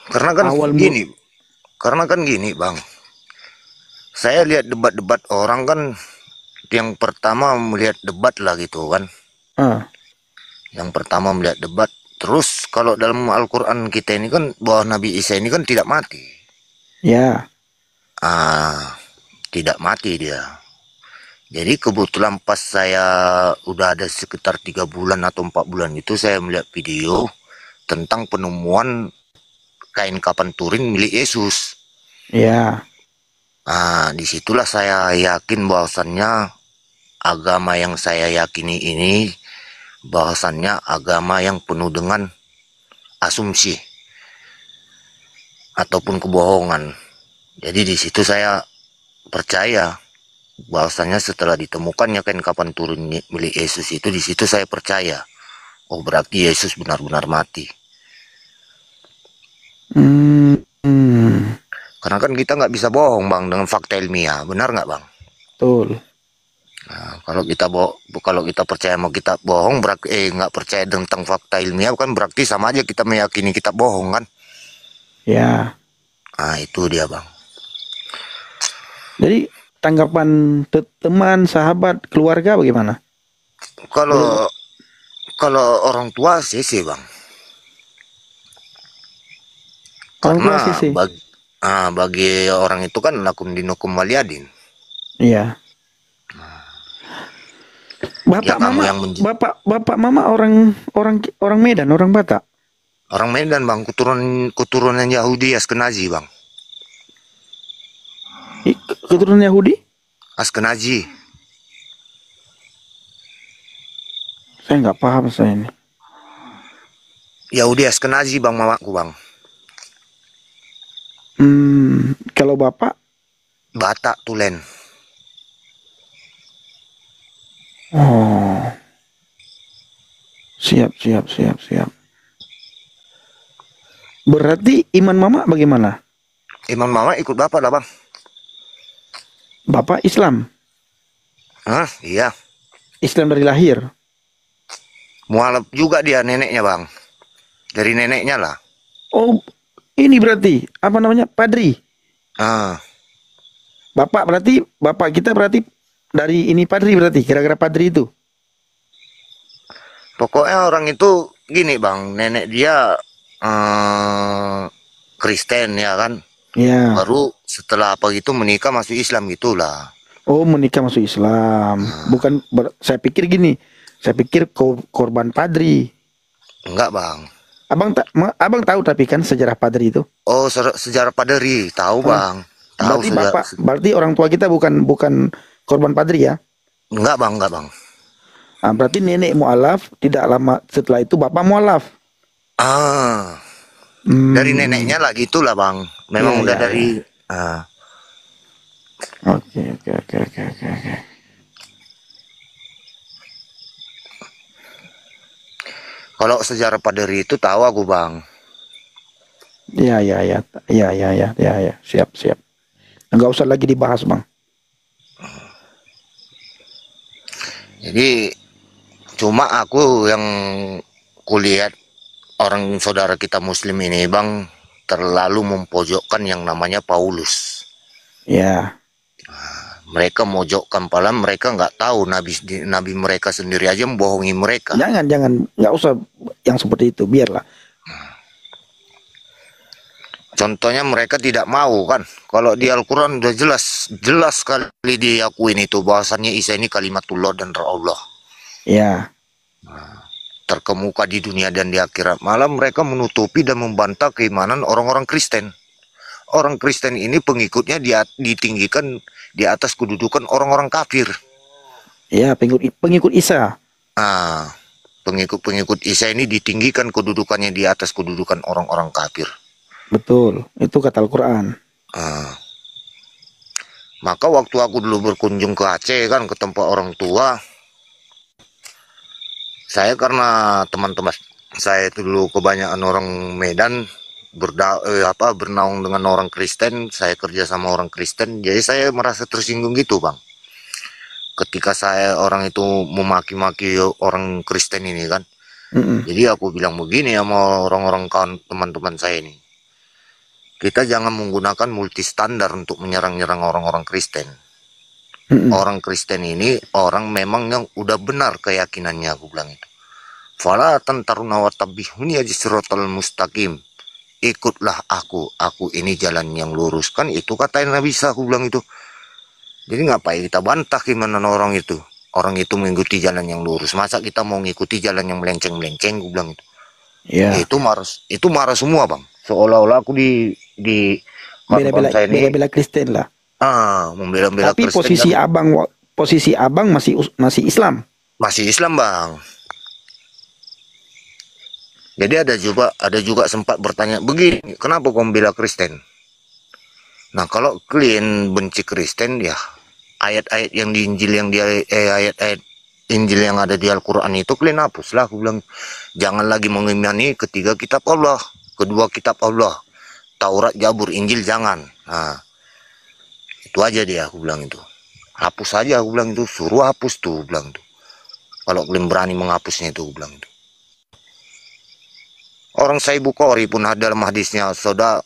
Karena kan Awal gini, karena kan gini bang. Saya lihat debat-debat orang kan, yang pertama melihat debat lah gitu kan. Ah, Yang pertama melihat debat. Terus kalau dalam Al-Quran kita ini kan bahwa Nabi Isa ini kan tidak mati. ya. Tidak mati dia. Jadi kebetulan pas saya udah ada sekitar 3 bulan atau 4 bulan itu saya melihat video tentang penemuan kain kapan Turin milik Yesus. Ya. Disitulah saya yakin bahwasannya agama yang saya yakini ini bahwasannya agama yang penuh dengan asumsi ataupun kebohongan. Jadi di situ saya percaya bahwasanya setelah ditemukannya kain kapan Turin milik Yesus itu, di situ saya percaya, oh berarti Yesus benar-benar mati. Karena kan kita nggak bisa bohong bang dengan fakta ilmiah, benar nggak bang? Betul. Nah, kalau kita percaya mau kita bohong, berarti nggak percaya tentang fakta ilmiah kan berarti sama aja kita meyakini kita bohong kan? Ya. Nah itu dia bang. Jadi tanggapan teman, sahabat, keluarga bagaimana? Kalau orang tua sih bang. Orang tua Karena sih. bagi orang itu kan lakum dinukum waliyadin. Iya. Bapak Ya, kamu mama, yang bapak mama orang Medan, orang Batak. Orang Medan bang, keturunan Yahudi Askenazi bang. Keturunan Yahudi? Askenazi. Saya nggak paham saya ini. Yahudi Askenazi bang, mamaku bang. Kalau bapak? Batak Tulen. Oh. Siap. Berarti iman mama bagaimana? Iman mama ikut bapak lah bang. Bapak Islam. Hah, iya. Islam dari lahir. Mualaf juga dia neneknya bang. Dari neneknya lah. Oh, ini berarti apa namanya? Padri. Ah, Bapak kita berarti dari ini padri berarti kira-kira padri itu. pokoknya orang itu gini bang, nenek dia Kristen ya kan. Ya. Baru setelah apa gitu menikah masuk Islam gitulah. Oh, menikah masuk Islam. Bukan saya pikir gini. Saya pikir korban padri. Enggak bang. Abang tahu tapi kan sejarah padri itu. Oh, sejarah paderi tahu bang. Tahu Berarti orang tua kita bukan korban padri ya. enggak bang. Nah, berarti nenek mualaf, tidak lama setelah itu bapak mualaf. Ah, dari neneknya lah gitulah bang. Memang Iya, udah iya, dari Oke. kalau sejarah paderi itu tahu aku bang. Ya. Siap. Enggak usah lagi dibahas, Bang. Jadi cuma aku yang kulihat orang saudara kita Muslim ini bang terlalu mempojokkan yang namanya Paulus. Ya. Mereka mojokkan padahal mereka nggak tahu nabi mereka sendiri aja membohongi mereka. Jangan, nggak usah yang seperti itu, biarlah. Contohnya mereka tidak mau kan. Kalau di Al-Quran udah jelas sekali diakuin itu bahwasannya Isa ini kalimatullah dan roh Allah. Ya. Terkemuka di dunia dan di akhirat. Malah mereka menutupi dan membantah keimanan orang-orang Kristen. Orang Kristen ini pengikutnya ditinggikan di atas kedudukan orang-orang kafir. Ya, pengikut Isa. Pengikut Isa ini ditinggikan kedudukannya di atas kedudukan orang-orang kafir. Betul, itu kata Al-Quran. Maka waktu aku dulu berkunjung ke Aceh kan ke tempat orang tua, saya karena teman-teman saya itu dulu kebanyakan orang Medan bernaung dengan orang Kristen, saya kerja sama orang Kristen, jadi saya merasa tersinggung gitu bang. Ketika orang itu memaki-maki orang Kristen ini kan, jadi aku bilang begini sama orang-orang teman-teman saya ini. Kita jangan menggunakan multi standar untuk menyerang-nyerang orang-orang Kristen. Orang Kristen ini orang memang yang udah benar keyakinannya, aku bilang itu. Fala tantaruna wa tabihuni ajsiratal mustaqim. Ikutlah aku ini jalan yang lurus. Kan itu kata Nabi Isa, aku bilang itu. Jadi ngapain kita bantah gimana orang itu? Orang itu mengikuti jalan yang lurus. Masa kita mau ngikuti jalan yang melenceng-melenceng, aku bilang itu. Ya. Itu marah semua bang. Seolah-olah aku di bela-bela Kristen lah. Membela-bela Tapi Kristen. posisi abang masih Islam. Masih Islam bang. Jadi ada juga sempat bertanya begini, kenapa kau membela Kristen? Nah kalau kalian benci Kristen ya ayat-ayat yang di Injil ayat-ayat Injil yang ada di Al-Quran itu kalian hapuslah, aku bilang. Jangan lagi mengimani ketiga kitab Allah, kedua kitab Allah, Taurat, Zabur, Injil jangan. Nah, itu aja dia, aku bilang itu. Hapus saja, aku bilang itu. Suruh hapus tuh, aku bilang itu. Kalau kalian berani menghapusnya itu, aku bilang itu. Orang Sahih Bukhari pun ada dalam hadisnya, saudara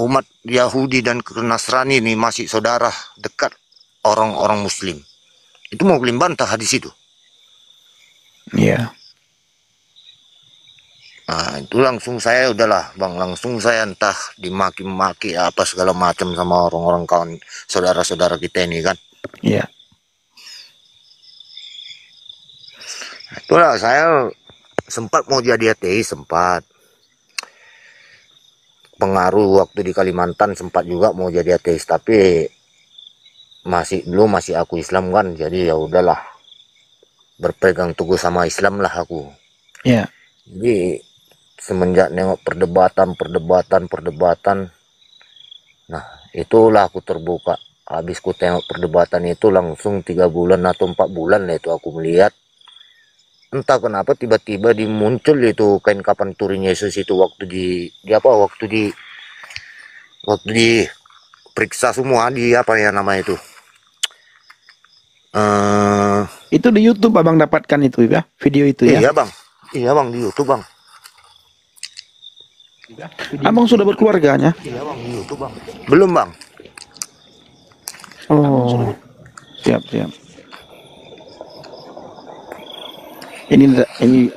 umat Yahudi dan Nasrani ini masih saudara dekat orang-orang Muslim. Itu mau kalian bantah hadis itu. Iya. Nah itu langsung saya udahlah bang, langsung saya entah dimaki-maki apa segala macam sama orang-orang kawan saudara-saudara kita ini kan. Iya. Itulah saya sempat mau jadi ateis, sempat pengaruh waktu di Kalimantan sempat juga mau jadi ateis, tapi belum masih aku Islam kan, jadi ya udahlah berpegang teguh sama Islam lah aku. Iya. Jadi semenjak nengok perdebatan, nah itulah aku terbuka. Habis ku tengok perdebatan itu langsung 3 bulan atau 4 bulan lah itu aku melihat entah kenapa tiba-tiba dimuncul itu kain kapan turun Yesus itu waktu di periksa semua di apa ya nama itu. Itu di YouTube abang dapatkan itu ya, video itu ya. Iya bang, di YouTube bang. Abang sudah berkeluarganya? Iya bang, di YouTube bang. Belum bang. Oh, siap. Ini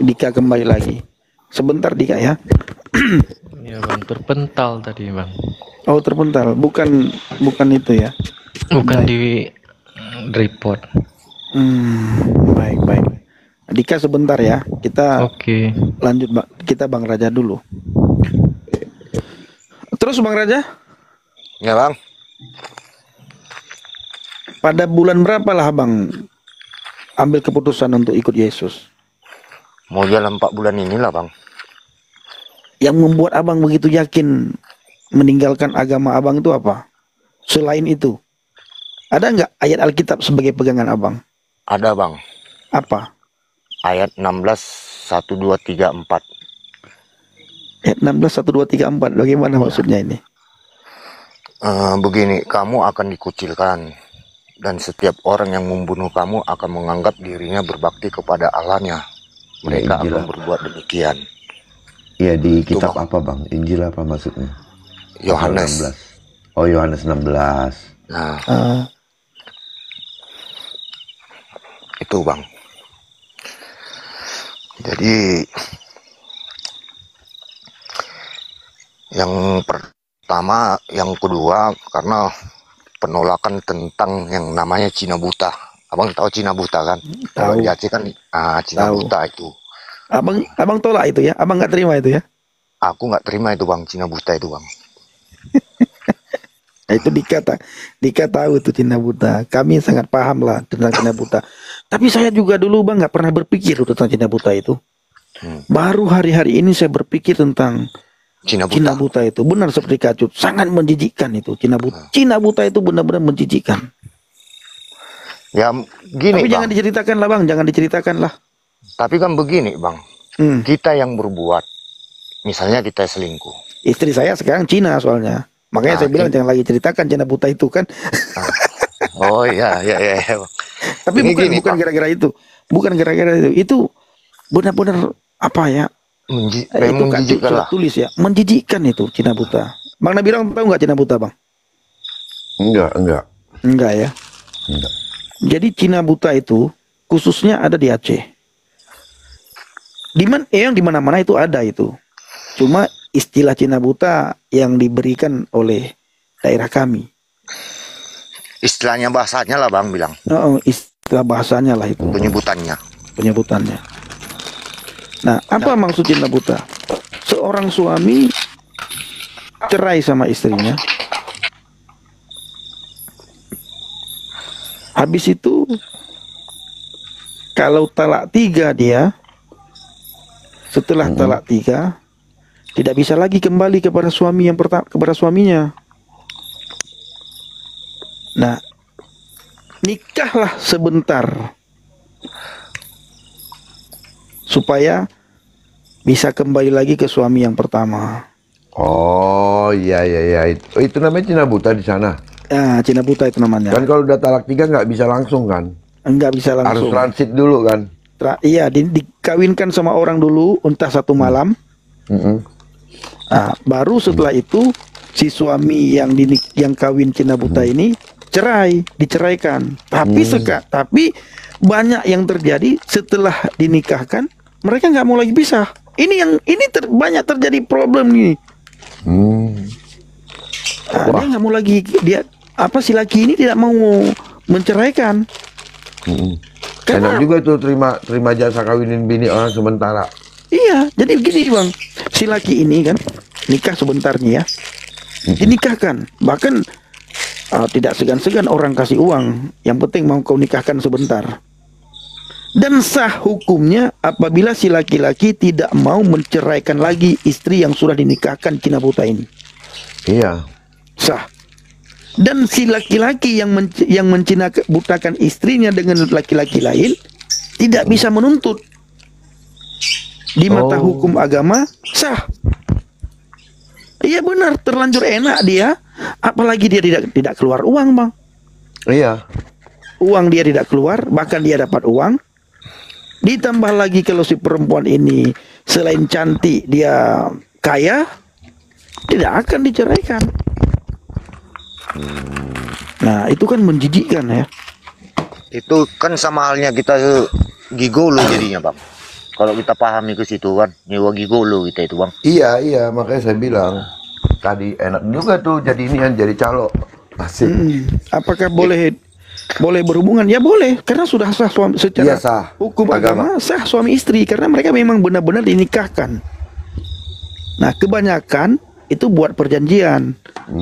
Dika kembali lagi. Sebentar Dika ya. Ya bang, terpental tadi bang. Oh terpental, bukan itu ya. Bukan di report. Baik. Dika sebentar ya. Kita Oke. lanjut kita Bang Raja dulu. Terus Bang Raja, Ya bang. pada bulan berapa lah Abang ambil keputusan untuk ikut Yesus? Mau jalan 4 bulan inilah bang. Yang membuat Abang begitu yakin meninggalkan agama Abang itu apa? Selain itu, ada nggak ayat Alkitab sebagai pegangan Abang? Ada bang. Apa? Ayat 16 1 2 3 4. Ayat 16 1 2 3 4. Bagaimana maksudnya ini? Begini, kamu akan dikucilkan dan setiap orang yang membunuh kamu akan menganggap dirinya berbakti kepada Allahnya. Mereka Injil akan apa? berbuat demikian. Iya, di kitab Bang. apa bang? Injil apa maksudnya? Yohanes. 16. Oh, Yohanes 16. Nah, Ah, itu bang. Jadi yang pertama, yang kedua karena penolakan tentang yang namanya Cina buta. Abang tahu Cina buta kan? Kalau Tahu. di Aceh kan Cina Tahu. buta itu. abang tolak itu ya? Abang nggak terima itu ya? Aku nggak terima itu bang, Cina buta itu bang. Nah, itu Dika tahu itu Cina buta. Kami sangat paham lah tentang Cina buta. Tapi saya juga dulu Bang nggak pernah berpikir tentang Cina buta itu. Baru hari-hari ini saya berpikir tentang Cina buta. Cina buta itu. Benar seperti Kacut, sangat menjijikkan itu Cina buta. Cina buta itu benar-benar menjijikkan. Ya gini Tapi bang. jangan diceritakan lah Bang, jangan diceritakan lah. Tapi kan begini bang, kita yang berbuat, misalnya kita selingkuh. Istri saya sekarang Cina soalnya. Makanya saya bilang jangan lagi ceritakan Cina buta itu kan. Oh iya. Tapi Ini bukan gini, Pak. gara-gara itu. Bukan gara-gara itu. Itu benar-benar apa ya? Kayak Itu Kak Cuk menjijikkan sudah lah. tulis ya. Menjijikkan itu Cina buta. Bang Nabirang tahu nggak Cina buta Bang? Enggak. Enggak ya. Enggak. Jadi Cina buta itu khususnya ada di Aceh. Yang di mana-mana itu ada itu. Cuma istilah Cina buta yang diberikan oleh daerah kami. Istilahnya bahasanya lah bang bilang, Oh, istilah bahasanya lah itu penyebutannya. penyebutannya. Nah, apa maksud Cina buta? Seorang suami cerai sama istrinya. Habis itu kalau talak 3 dia, setelah talak 3 tidak bisa lagi kembali kepada suami yang pertama, kepada suaminya. Nah, nikahlah sebentar supaya bisa kembali lagi ke suami yang pertama. Oh iya. Itu namanya Cina buta di sana. Nah, Cina buta itu namanya. Kan kalau udah talak 3 nggak bisa langsung kan? Enggak bisa Harus langsung. transit dulu kan? Iya, dikawinkan sama orang dulu entah 1 malam. Nah, baru setelah itu si suami yang kawin Cina buta ini diceraikan. Tapi banyak yang terjadi setelah dinikahkan mereka nggak mau lagi pisah. Banyak terjadi problem nih. Dia nggak mau lagi, si laki ini tidak mau menceraikan. Enak juga tuh terima jasa kawinin bini orang sementara. Iya, jadi begini Bang, si laki ini kan nikah sebentarnya ya, dinikahkan, bahkan tidak segan-segan orang kasih uang, yang penting mau kau nikahkan sebentar. Dan sah hukumnya apabila si laki-laki tidak mau menceraikan lagi istri yang sudah dinikahkan Cina buta ini. Iya. Sah. Dan si laki-laki yang mencina butakan istrinya dengan laki-laki lain tidak bisa menuntut Di mata Oh. hukum agama sah. Iya benar, terlanjur enak dia. Apalagi dia tidak keluar uang, Bang. Iya. Uang dia tidak keluar, bahkan dia dapat uang. Ditambah lagi kalau si perempuan ini selain cantik dia kaya, tidak akan diceraikan. Nah, itu kan menjijikkan ya. Itu kan sama halnya kita gigolo jadinya, Bang. Kalau kita pahami ke situ kan, nyewa gigolo kita itu, Bang. Iya, makanya saya bilang tadi enak juga tuh jadi ini yang jadi calo. Asik. Apakah boleh berhubungan? Ya boleh, karena sudah sah suami secara Iya, sah. hukum agama sah suami istri karena mereka memang benar-benar dinikahkan. Nah, kebanyakan itu buat perjanjian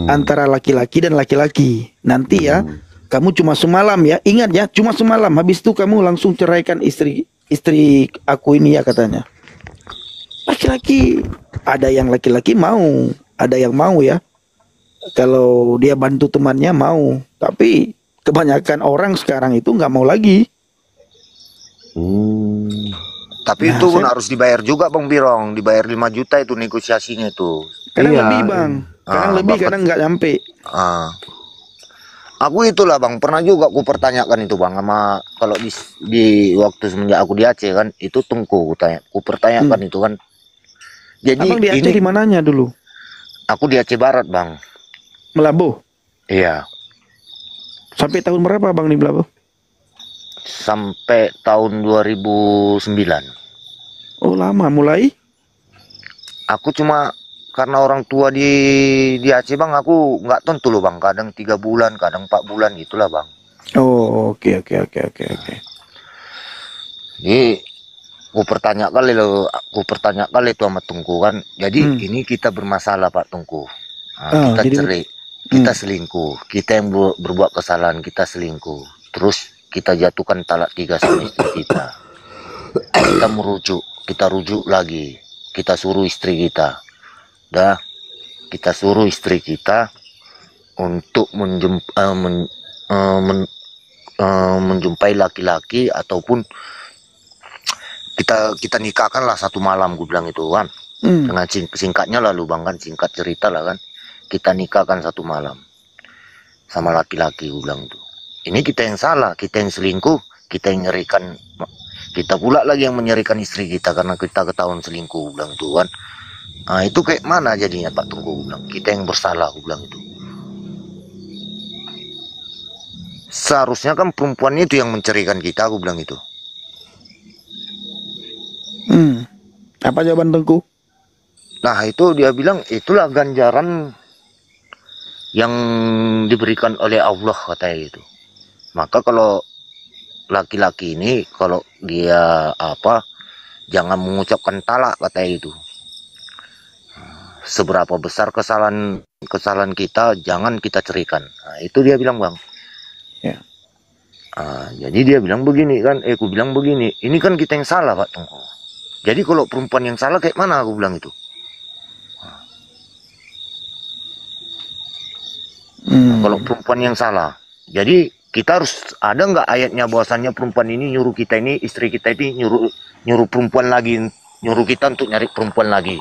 antara laki-laki dan laki-laki. Nanti ya, kamu cuma semalam ya, ingat ya, cuma semalam. Habis itu kamu langsung ceraikan istri aku ini ya katanya. Laki-laki ada yang laki-laki mau, ada yang mau ya. Kalau dia bantu temannya mau, tapi kebanyakan orang sekarang itu nggak mau lagi. Tapi Nah, itu pun harus dibayar juga, Bang Birong. Dibayar 5 juta itu negosiasinya itu. Kadang Iya. lebih Bang, kadang lebih, Bapak- kadang nggak nyampe. Ah. Aku itulah, Bang, pernah juga aku pertanyakan itu, Bang, sama kalau di waktu semenjak aku di Aceh kan, itu Tungku ku pertanyakan itu kan. Jadi Abang di Aceh ini di mananya dulu? aku di Aceh Barat, Bang. Melabuh. Iya, Sampai tahun berapa Bang di Melabuh? sampai tahun 2009. Oh lama, mulai? Aku cuma karena orang tua di Aceh, Bang, aku nggak tentu loh, Bang. Kadang 3 bulan, kadang 4 bulan gitulah, Bang. Oh oke. Jadi aku pertanyakan itu sama Tungku kan. Jadi ini kita bermasalah, Pak Tungku. Nah, kita jadi- cerai, kita selingkuh, kita yang berbuat kesalahan, kita selingkuh. Terus kita jatuhkan talak 3 sama istri kita. Kita rujuk lagi. Kita suruh istri kita. Kita suruh istri kita untuk menjumpai laki-laki ataupun kita nikahkanlah satu malam, gue bilang itu kan. Dengan singkatnya lalu, Bang, kan singkat cerita lah kan, kita nikahkan satu malam sama laki-laki, gue bilang itu. Ini kita yang salah, kita yang selingkuh, kita yang nyerikan, kita pula lagi yang menyerikan istri kita karena kita ketahuan selingkuh, gue bilang itu kan. Nah, itu kayak mana jadinya, Pak Tungku, gue bilang. Kita yang bersalah, gue bilang itu. Seharusnya kan perempuan itu yang mencerikan kita, gue bilang itu. Apa jawaban Tengku? Nah, itu dia bilang itulah ganjaran yang diberikan oleh Allah, katanya itu. Maka kalau laki-laki ini kalau dia jangan mengucapkan talak, katanya itu. Seberapa besar kesalahan kita, jangan kita ceraikan. Nah, itu dia bilang, Bang. Ya. Jadi dia bilang begini kan, aku bilang begini, ini kan kita yang salah, Pak Tungku. Jadi kalau perempuan yang salah kayak mana, aku bilang itu. Kalau perempuan yang salah, jadi kita harus ada nggak ayatnya bahwasannya perempuan ini nyuruh kita ini, istri kita ini nyuruh perempuan lagi, nyuruh kita untuk nyari perempuan lagi.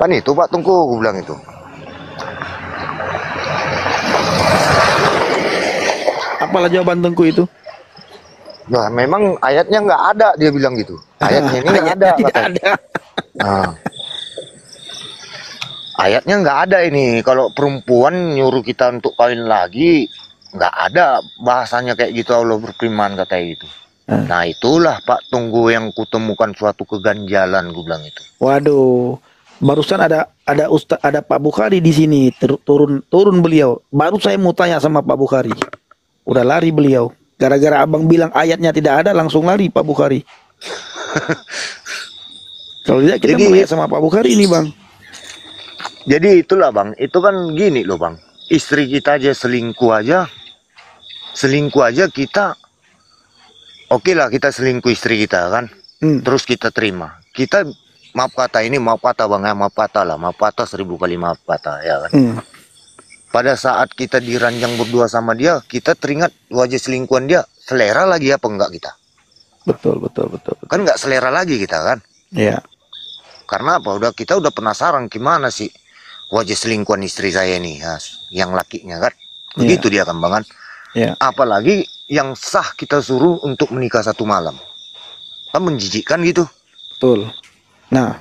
Kan itu, Pak Tungku, aku bilang itu. Apalah jawaban Tengku itu? Nah, memang ayatnya nggak ada, dia bilang gitu. Ayatnya ini nggak ada, Tidak katanya. ada. Ayatnya nggak ada ini. Kalau perempuan nyuruh kita untuk kawin lagi, nggak ada bahasanya kayak gitu. Allah berfirman, katanya gitu. Nah, itulah, Pak Tunggu, yang kutemukan suatu keganjalan, gue bilang itu. Waduh, barusan ada Pak Bukhari di sini, turun beliau. Baru saya mau tanya sama Pak Bukhari. Udah lari beliau. Gara-gara abang bilang ayatnya tidak ada, langsung lari Pak Bukhari. Kalau tidak kita mau tanya sama Pak Bukhari ini, Bang. Jadi itulah, Bang. Itu kan gini loh, Bang. Istri kita aja selingkuh aja kita. Oke lah, kita selingkuh istri kita kan. Terus kita terima. Kita maaf kata Bang ya, maaf kata 1000 kali maaf kata ya kan. Pada saat kita diranjang berdua sama dia, kita teringat wajah selingkuhan dia, selera lagi apa enggak kita? Betul, betul, betul, betul. Kan nggak selera lagi kita kan. Ya, Karena apa? Kita udah penasaran gimana sih wajah selingkuhan istri saya ini, ya, yang lakinya kan. Begitu dia kan Bang kan. ya, Apalagi yang sah kita suruh untuk menikah 1 malam. Kan menjijikkan gitu. betul. Nah,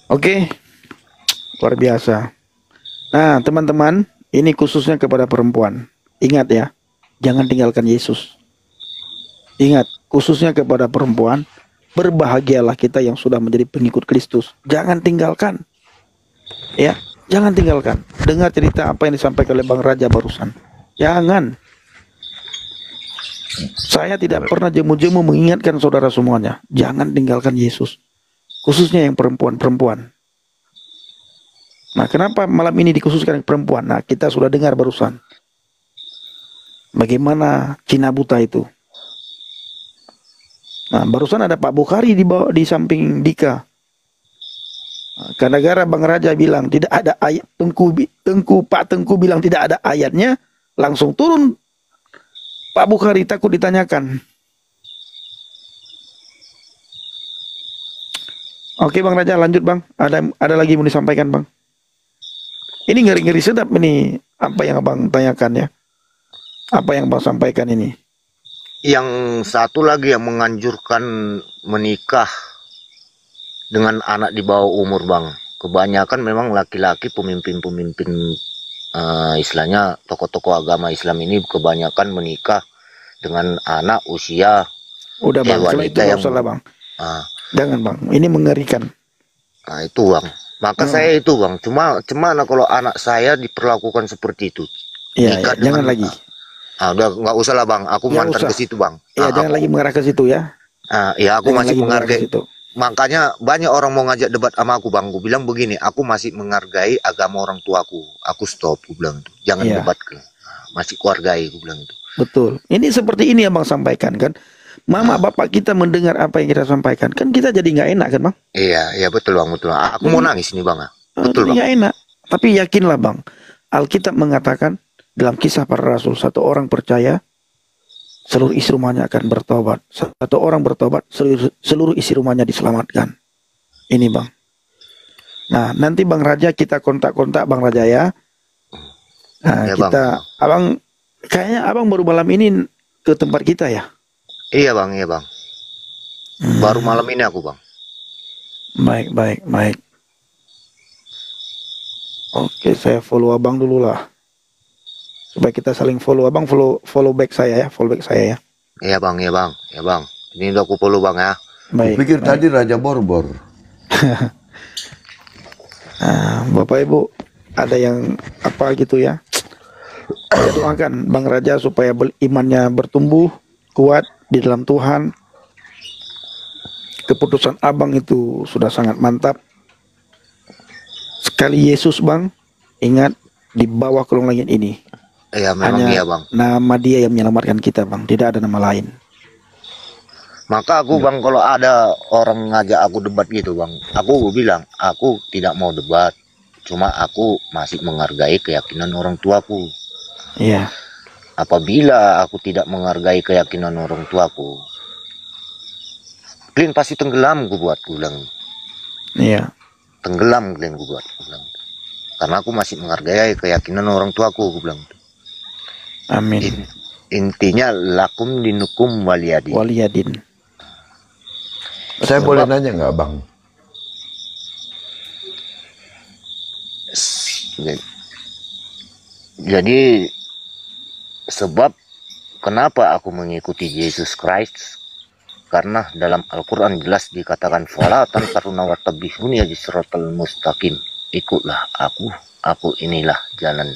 oke, luar biasa. Nah, teman-teman, ini khususnya kepada perempuan. Ingat ya, jangan tinggalkan Yesus. Ingat, khususnya kepada perempuan, berbahagialah kita yang sudah menjadi pengikut Kristus. Jangan tinggalkan. Ya, jangan tinggalkan. Dengar cerita apa yang disampaikan oleh Bang Raja barusan. Jangan. Saya tidak pernah jemu-jemu mengingatkan saudara semuanya. Jangan tinggalkan Yesus. Khususnya yang perempuan-perempuan. Nah, kenapa malam ini dikhususkan yang perempuan? Nah, kita sudah dengar barusan. Bagaimana Cina buta itu. Nah, barusan ada Pak Bukhari di samping Dika. Nah, gara-gara Bang Raja bilang tidak ada ayat, Pak Tengku bilang tidak ada ayatnya, langsung turun Pak Bukhari takut ditanyakan. Oke Bang Raja, lanjut Bang. Ada lagi mau disampaikan Bang? Ini ngeri-ngeri sedap ini apa yang Abang tanyakan ya. Apa yang Bang sampaikan ini? Yang satu lagi yang menganjurkan menikah dengan anak di bawah umur Bang. Kebanyakan memang laki-laki pemimpin-pemimpin istilahnya tokoh-tokoh agama Islam ini kebanyakan menikah dengan anak usia Udah Bang, setelah itu wanita nggak yang usah lah Bang. ah, Jangan Bang, ini mengerikan. nah itu Bang. Maka saya itu Bang, cuma kalau anak saya diperlakukan seperti itu. Iya, Nikah ya, jangan dengan- lagi. Udah nggak usah lah Bang, aku Ya, mantan usah. ke situ Bang. Ya, jangan lagi mengarah ke situ ya. Ya aku Jangan masih lagi mengarah ke menghargai. situ. Makanya banyak orang mau ngajak debat sama aku Bang. Aku bilang begini, aku masih menghargai agama orang tuaku. Aku stop, aku bilang itu. Jangan Iya. debat ke. Masih kuhargai, aku bilang itu. Betul. Ini seperti ini yang Bang sampaikan kan. Mama bapak kita mendengar apa yang kita sampaikan, kan kita jadi nggak enak kan Bang? Iya betul Bang, betul. Aku mau nangis nih Bang. Betul Jadi Bang. nggak enak. Tapi yakinlah Bang, Alkitab mengatakan dalam Kisah Para Rasul, satu orang percaya, seluruh isi rumahnya akan bertobat. Satu orang bertobat, seluruh isi rumahnya diselamatkan. Ini Bang. Nah, nanti Bang Raja kita kontak-kontak Bang Raja ya. Nah, Ya, kita, kayaknya Abang baru malam ini ke tempat kita ya. Iya Bang, iya Bang. Baru malam ini aku Bang. Baik, baik, baik. Oke, saya follow Abang dulu lah. Supaya kita saling follow. Abang follow back saya ya, follow back saya ya. Iya Bang, iya Bang, iya Bang. Ini udah aku follow Bang ya. Baik. Pikir baik. tadi Raja Borbor. Nah, Bapak Ibu, ada yang apa gitu ya? Saya doakan Bang Raja supaya imannya bertumbuh kuat di dalam Tuhan. Keputusan Abang itu sudah sangat mantap. Sekali Yesus Bang, ingat di bawah kolong langit ini Iya memang hanya iya Bang. nama Dia yang menyelamatkan kita Bang, tidak ada nama lain. Maka aku Bang, kalau ada orang ngajak aku debat gitu Bang, aku bilang aku tidak mau debat. Cuma aku masih menghargai keyakinan orang tuaku. Iya, Apabila aku tidak menghargai keyakinan orang tuaku, Klin pasti tenggelam gue bilang. iya, Tenggelam Klin gue bilang. Karena aku masih menghargai keyakinan orang tuaku, gue bilang. amin. Intinya lakum dinukum waliyadi. Waliyadin. Saya boleh nanya nggak Bang? Jadi sebab kenapa aku mengikuti Yesus Christ, karena dalam Al-Quran jelas dikatakan fala tantaruna wa tabihuni siratal mustaqim. Ikutlah aku inilah jalan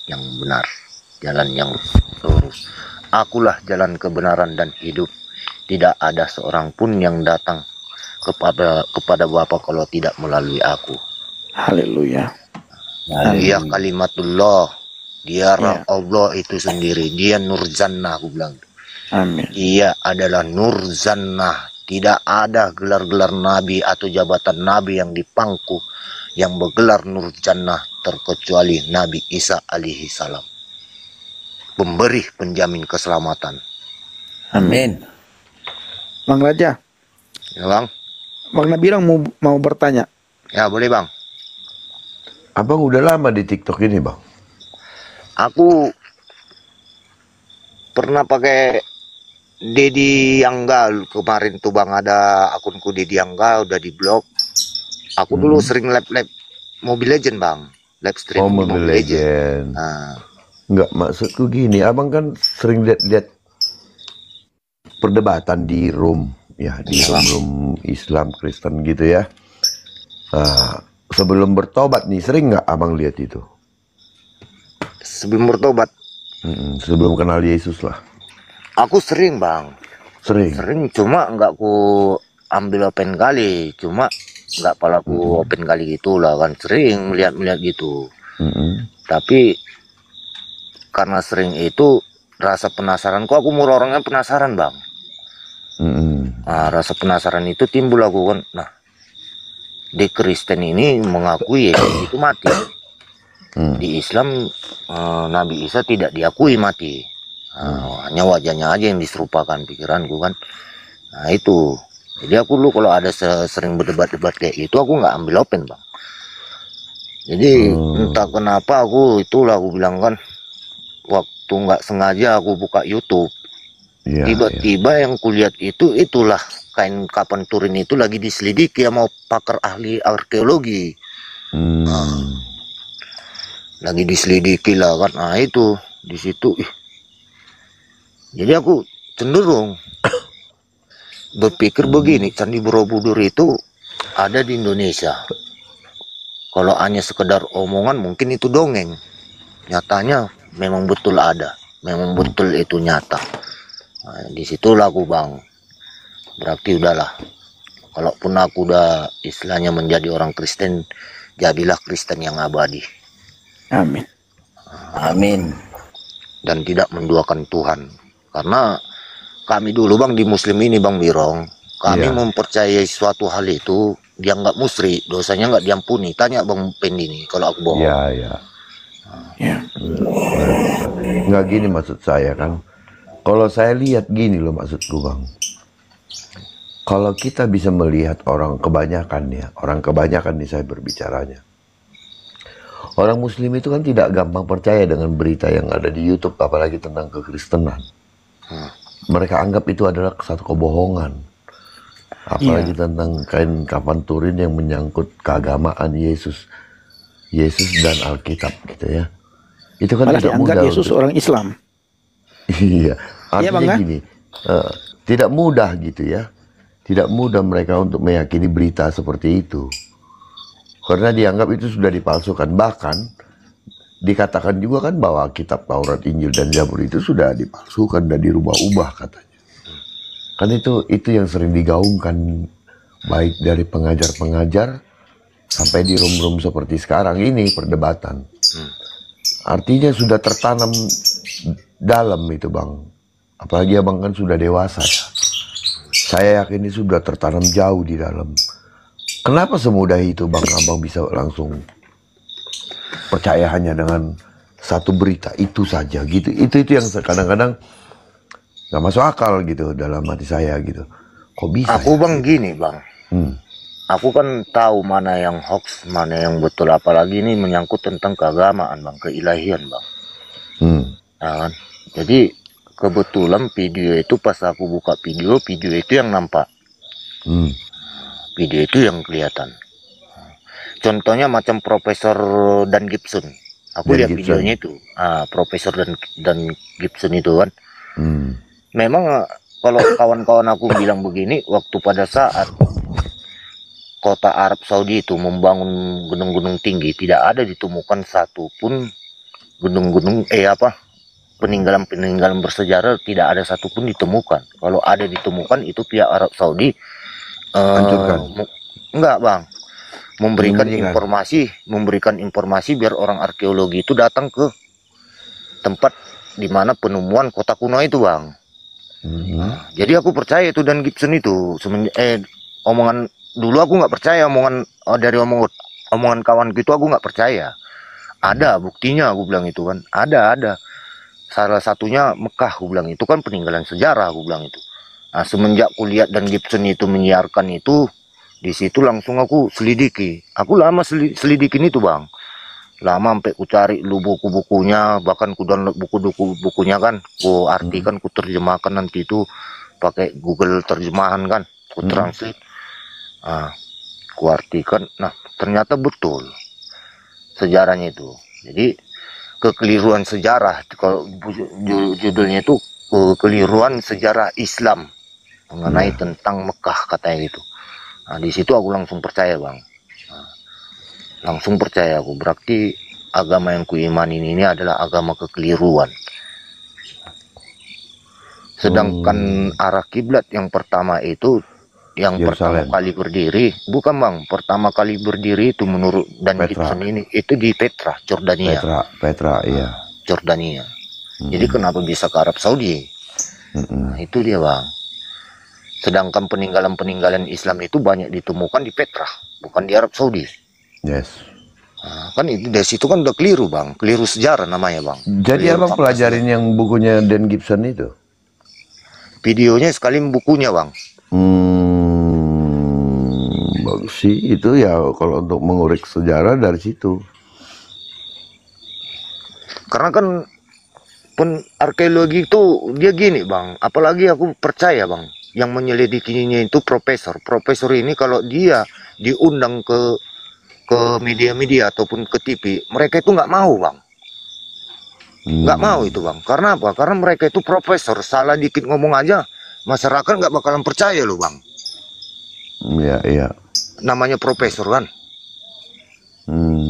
yang benar, jalan yang lurus. Akulah jalan kebenaran dan hidup. Tidak ada seorang pun yang datang kepada Bapa kalau tidak melalui aku. Haleluya. Dia kalimatullah, dia Ya. Allah itu sendiri, dia Nur Jannah, aku bilang. Amin. Dia adalah Nur Jannah. Tidak ada gelar-gelar nabi atau jabatan nabi yang dipangku yang bergelar Nur Jannah terkecuali Nabi Isa alaihi salam. Pemberi penjamin keselamatan. Amin. Bang Raja, Ya bang, Bang Nabilang mau bertanya. ya boleh bang. Abang udah lama di TikTok ini, Bang? Aku pernah pakai Dedi Angga kemarin tuh bang, ada akunku Dedi Angga udah di blok. Aku dulu sering live Mobile Legend bang, live stream Oh, di Mobile Legend. Nah, Enggak, maksudku gini, abang kan sering lihat perdebatan di room, ya, di room Islam, Kristen gitu ya. Nah, sebelum bertobat nih, sering nggak abang lihat itu? sebelum bertobat, Sebelum kenal Yesus lah. aku sering bang, Sering. sering cuma nggak ku ambil open kali, cuma nggak palaku open kali gitulah kan, sering melihat gitu. Tapi karena sering itu rasa penasaranku, aku murah orangnya penasaran bang. Nah, rasa penasaran itu timbul aku kan. Nah, di Kristen ini mengakui Yesus itu mati. Di Islam Nabi Isa tidak diakui mati. Hanya wajahnya aja yang diserupakan, pikiranku kan. Nah itu. Jadi aku dulu kalau ada sering berdebat-debat kayak gitu, aku nggak ambil open bang. Jadi entah kenapa aku bilang kan, waktu nggak sengaja aku buka YouTube, tiba-tiba yang kulihat itulah kain kapan Turin itu lagi diselidiki sama pakar ahli arkeologi. Lagi diselidiki lah kan. Nah itu di situ. Jadi aku cenderung berpikir begini, Candi Borobudur itu ada di Indonesia. Kalau hanya sekedar omongan mungkin itu dongeng. Nyatanya memang betul ada, memang betul itu nyata. Nah, disitulah aku bang, berarti udahlah. Kalaupun aku udah istilahnya menjadi orang Kristen, jadilah Kristen yang abadi. Amin. Amin. Dan tidak menduakan Tuhan. Karena kami dulu bang di Muslim ini bang Birong, kami mempercayai suatu hal itu, dia nggak musyrik, dosanya nggak diampuni. Tanya bang Pendi nih kalau aku bohong. Ya. Nggak gini maksud saya kan. Kalau saya lihat gini loh maksudku bang. Kalau kita bisa melihat orang kebanyakan nih saya berbicaranya. Orang Muslim itu kan tidak gampang percaya dengan berita yang ada di YouTube, apalagi tentang kekristenan. Mereka anggap itu adalah satu kebohongan. Apalagi tentang kain kafan Turin yang menyangkut keagamaan Yesus dan Alkitab gitu ya. Itu kan Malah tidak dianggap mudah Yesus orang Islam. Iya, artinya Bang, gini, tidak mudah gitu ya. Tidak mudah mereka untuk meyakini berita seperti itu. Karena dianggap itu sudah dipalsukan. Bahkan dikatakan juga kan bahwa kitab Taurat, Injil, dan Zabur itu sudah dipalsukan dan dirubah-ubah katanya. Kan itu yang sering digaungkan baik dari pengajar-pengajar sampai di room-room seperti sekarang ini perdebatan. Artinya sudah tertanam dalam itu bang. Apalagi abang kan sudah dewasa ya. Saya yakin ini sudah tertanam jauh di dalam. Kenapa semudah itu bang abang bisa langsung percaya hanya dengan satu berita itu saja gitu? Itu yang kadang-kadang nggak masuk akal gitu dalam hati saya gitu. Kok bisa? Aku bang gini bang. Aku kan tahu mana yang hoax, mana yang betul. Apalagi ini menyangkut tentang keagamaan bang, keilahian bang. Nah, kan? Jadi kebetulan video itu pas aku buka video itu yang nampak. Video itu yang kelihatan. Contohnya macam Profesor Dan Gibson. Aku lihat videonya itu. Profesor dan Gibson itu kan. Memang kalau kawan-kawan aku bilang begini, waktu pada saat kota Arab Saudi itu membangun gunung-gunung tinggi, tidak ada ditemukan satupun gunung-gunung peninggalan bersejarah, tidak ada satupun ditemukan. Kalau ada ditemukan itu pihak Arab Saudi hancurkan. Enggak bang, memberikan informasi biar orang arkeologi itu datang ke tempat di mana penemuan kota kuno itu bang. Jadi aku percaya itu Dan Gibson itu. Omongan dulu aku nggak percaya, dari omongan kawan gitu aku nggak percaya. Ada buktinya, aku bilang itu kan. Ada. Salah satunya Mekah, aku bilang itu kan peninggalan sejarah, aku bilang itu. Nah, semenjak kulihat dan Gibson itu menyiarkan itu, di situ langsung aku selidiki. Aku lama selidikin itu, Bang. Lama sampai ku cari lu buku-bukunya, bahkan ku download buku-bukunya kan, ku artikan, ku terjemahkan nanti itu pakai Google terjemahan kan, ku translate. Nah, ku artikan. Nah, ternyata betul sejarahnya itu. Jadi kekeliruan sejarah, kalau judulnya itu kekeliruan sejarah Islam mengenai tentang Mekah katanya gitu. Nah, di situ aku langsung percaya, Bang. Nah, langsung percaya aku, berarti agama yang kuimanin ini adalah agama kekeliruan. Sedangkan arah kiblat yang pertama itu, yang pertama Yerusalem. kali berdiri, bukan, Bang, pertama kali berdiri itu menurut Dan Petra. Gibson ini itu di Petra, Jordania. Petra, iya. Jordania. Jadi kenapa bisa ke Arab Saudi? Nah, itu dia, Bang. Sedangkan peninggalan-peninggalan Islam itu banyak ditemukan di Petra, bukan di Arab Saudi. Yes. Nah, kan itu dari situ kan udah keliru, Bang. Keliru sejarah namanya, Bang. Jadi Keliru abang fakta pelajarin yang bukunya Dan Gibson itu? sejarah. Videonya sekali bukunya, Bang. Bagus sih itu ya, kalau untuk mengurik sejarah dari situ. Karena kan arkeologi itu dia gini, Bang. Apalagi aku percaya, Bang, yang menyelidikinya itu profesor. Profesor ini kalau dia diundang ke media-media ataupun ke TV, mereka itu nggak mau, Bang. Nggak mau itu, Bang. Karena apa? Karena mereka itu profesor. Salah dikit ngomong aja, masyarakat nggak bakalan percaya loh, Bang. Iya. Namanya profesor kan.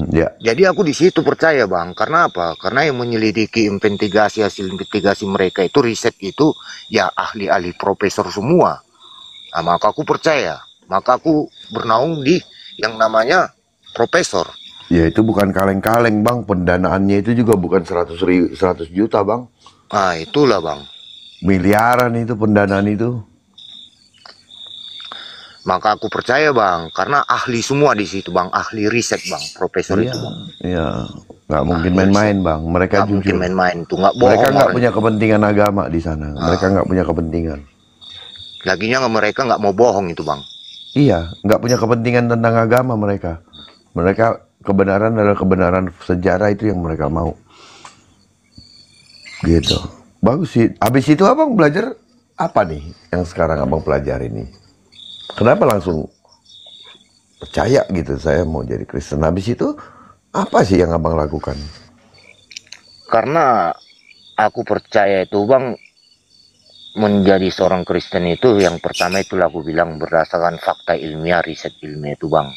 Ya. Jadi aku di situ percaya, Bang. Karena apa? Karena yang menyelidiki investigasi, hasil investigasi mereka itu, riset itu ya ahli-ahli profesor semua. Nah, maka aku percaya. Maka aku bernaung di yang namanya profesor. Ya itu bukan kaleng-kaleng, Bang. Pendanaannya itu juga bukan 100 juta, Bang. Nah, itulah, Bang. Miliaran itu pendanaan itu. Maka aku percaya, Bang, karena ahli semua di situ, Bang, ahli riset, Bang, profesor itu, Bang. Iya, nggak mungkin main-main, Bang. Mereka Nggak mungkin jujur. main-main tuh, nggak bohong. Mereka nggak orang. punya kepentingan agama di sana. Mereka nggak punya kepentingan. Laginya mereka nggak mau bohong itu, Bang. Iya, nggak punya kepentingan tentang agama mereka. Mereka kebenaran adalah kebenaran sejarah, itu yang mereka mau. Gitu. Bagus sih. Habis itu abang belajar apa nih yang sekarang abang pelajari nih? Kenapa langsung percaya gitu, saya mau jadi Kristen? Habis itu apa sih yang abang lakukan? Karena aku percaya itu, Bang, menjadi seorang Kristen itu yang pertama itu aku bilang berdasarkan fakta ilmiah, riset ilmiah itu, Bang.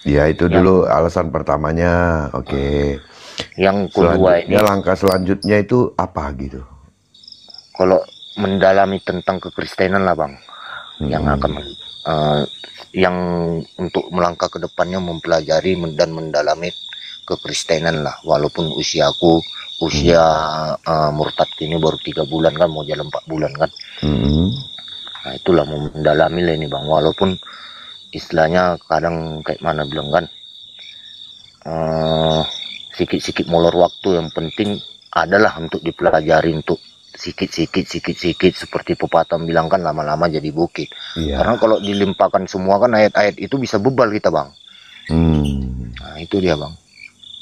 Ya itu dulu alasan pertamanya. Oke. Yang kedua ini, langkah selanjutnya itu apa gitu? kalau mendalami tentang kekristenan lah, Bang, yang akan yang untuk melangkah ke depannya mempelajari dan mendalami kekristenan lah, walaupun usia murtad ini baru 3 bulan kan, mau jalan 4 bulan kan. Nah, itulah mau mendalami lah ini, Bang, walaupun istilahnya kadang kayak mana bilang kan, sikit-sikit molor waktu, yang penting adalah untuk dipelajari, untuk sikit-sikit seperti pepatah bilang kan, lama-lama jadi bukit. Karena kalau dilimpahkan semua kan ayat-ayat itu bisa bebal kita, Bang. Nah, itu dia, Bang.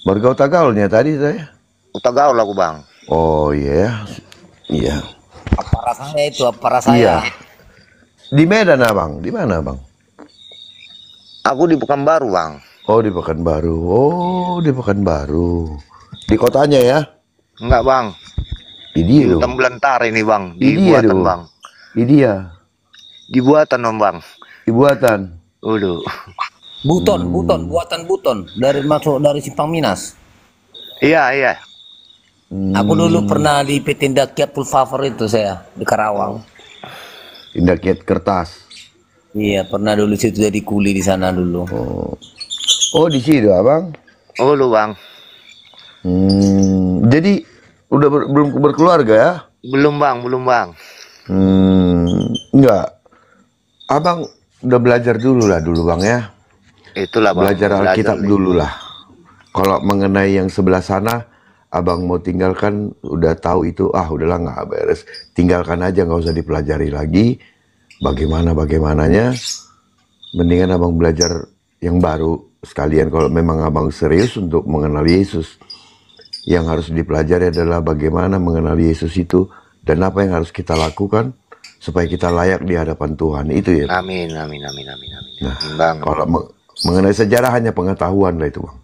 Warga Utagaulnya tadi saya. Utagaul aku, Bang. Oh iya. Iya. Apa rasanya itu? Apa rasanya? Iya. Di Medan, Abang. Di mana, Bang? Aku di Pekanbaru, Bang. Oh, di Pekanbaru. Oh, di Pekanbaru. Di kotanya ya? Enggak, Bang. Di dia Di dong. Belantara ini, Bang. Di dia Dibuatan, dong. Bang. Di dia. Dibuatan, Bang. Dibuatan. Udah. Buton, buatan buton dari masuk dari Simpang Minas. Iya. Aku dulu pernah di PT Indakiat Full Favor itu, saya di Karawang. Indakiat kertas. Iya, pernah dulu situ jadi kuli di sana dulu. Oh, di situ, Abang. Oh, lu, Bang. Jadi udah belum berkeluarga ya? Belum, Bang. Enggak. Abang udah belajar dulu lah Bang ya. Itulah, Bang. Belajar Alkitab dulu lah. Kalau mengenai yang sebelah sana, Abang mau tinggalkan, udah tahu itu, udahlah nggak beres. Tinggalkan aja, nggak usah dipelajari lagi. bagaimananya, mendingan abang belajar yang baru sekalian. Kalau memang abang serius untuk mengenal Yesus, yang harus dipelajari adalah bagaimana mengenal Yesus itu dan apa yang harus kita lakukan supaya kita layak di hadapan Tuhan. Itu ya. Amin, amin, amin, amin, amin. Nah, Bang. kalau mengenai sejarah hanya pengetahuan lah itu, Bang.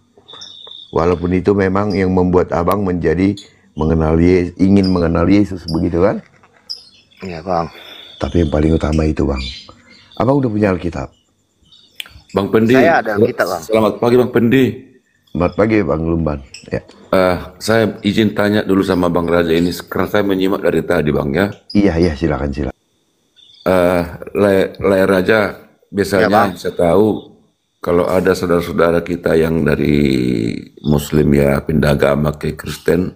Walaupun itu memang yang membuat abang menjadi ingin mengenal Yesus, begitu kan? Iya, Bang. Tapi yang paling utama itu, Bang, abang udah punya Alkitab. Bang Pendi. Saya ada Alkitab, Bang. Selamat pagi, Bang Pendi. Selamat pagi, Bang Lumban. Ya. Saya izin tanya dulu sama Bang Raja ini, karena saya menyimak dari tadi, Bang, ya. Iya, silakan. Layar Raja, biasanya Ya, Bang. saya tahu kalau ada saudara-saudara kita yang dari Muslim ya pindah agama ke Kristen,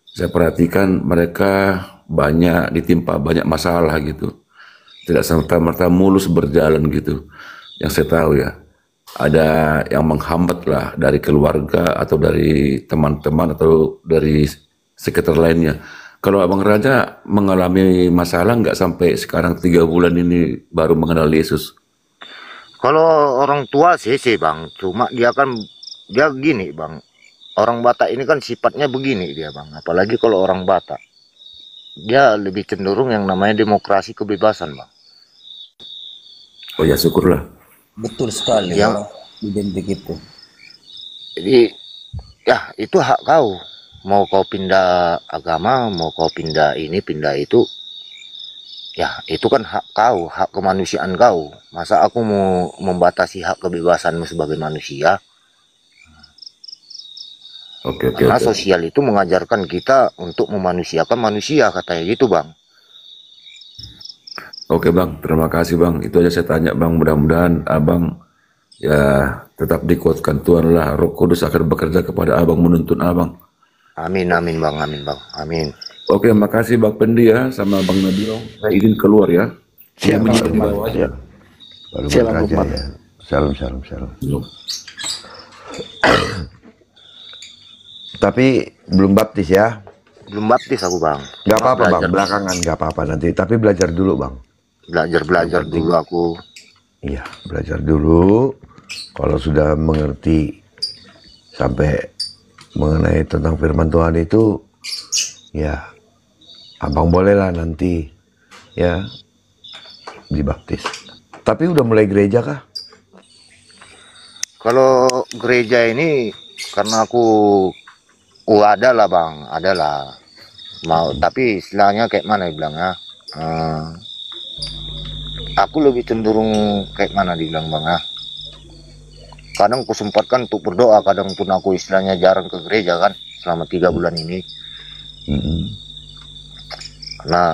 saya perhatikan mereka banyak ditimpa banyak masalah gitu. Tidak serta-merta mulus berjalan gitu. Yang saya tahu ya, ada yang menghambat lah dari keluarga atau dari teman-teman atau dari sekitar lainnya. Kalau Abang Raja mengalami masalah nggak sampai sekarang 3 bulan ini baru mengenal Yesus? Kalau orang tua sih Bang, cuma dia gini Bang. Orang Batak ini kan sifatnya begini dia Bang, apalagi kalau orang Batak. Dia lebih cenderung yang namanya demokrasi kebebasan Bang. Oh ya, syukurlah. Betul sekali Ya. kalau identik itu. Jadi ya itu hak kau. Mau kau pindah agama, mau kau pindah ini, pindah itu. Ya itu kan hak kau, hak kemanusiaan kau. Masa aku mau membatasi hak kebebasanmu sebagai manusia? Oke. Karena sosial itu mengajarkan kita untuk memanusiakan manusia, katanya gitu Bang. Oke Bang, terima kasih Bang. Itu aja saya tanya Bang, mudah-mudahan Abang ya tetap dikuatkan Tuhan lah. Roh Kudus akan bekerja kepada Abang, menuntun Abang. Amin, amin Bang, amin Bang, amin. Oke, makasih Bang Pendi ya sama Bang Nabilo. Saya izin keluar ya. Siap, Saya Bang di bawah aja. Baru Siap, balik aja Bang. ya. Salam. Tapi belum baptis ya? Belum baptis aku Bang. Gak apa-apa Bang, Belajar. belakangan gak apa-apa nanti. Tapi belajar dulu Bang. Belajar dulu aku. Iya, belajar dulu. Kalau sudah mengerti sampai mengenai tentang firman Tuhan itu, ya abang bolehlah nanti ya dibaptis. Tapi udah mulai gereja kah? Kalau gereja ini karena aku ada lah Bang, ada lah. Mau tapi istilahnya kayak mana dibilangnya? Aku lebih cenderung kayak mana dibilang Bang ya? Kadang aku sempatkan untuk berdoa, kadang pun aku istilahnya jarang ke gereja kan selama 3 bulan ini. Karena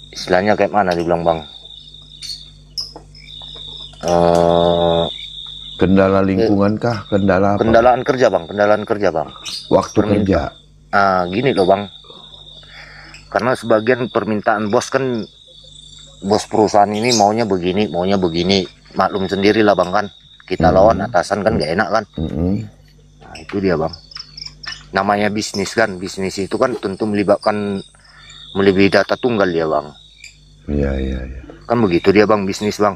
istilahnya kayak mana dibilang Bang? Kendala lingkungan kah? Kendala apa? Kendalaan kerja Bang. Waktu kerja. Gini loh Bang. Karena sebagian permintaan bos kan, bos perusahaan ini maunya begini. Maklum sendiri lah Bang kan. Kita lawan atasan kan gak enak kan. Nah itu dia Bang. Namanya bisnis kan. Bisnis itu kan tentu melebihi data tunggal ya Bang. Iya. Kan begitu dia Bang, bisnis Bang.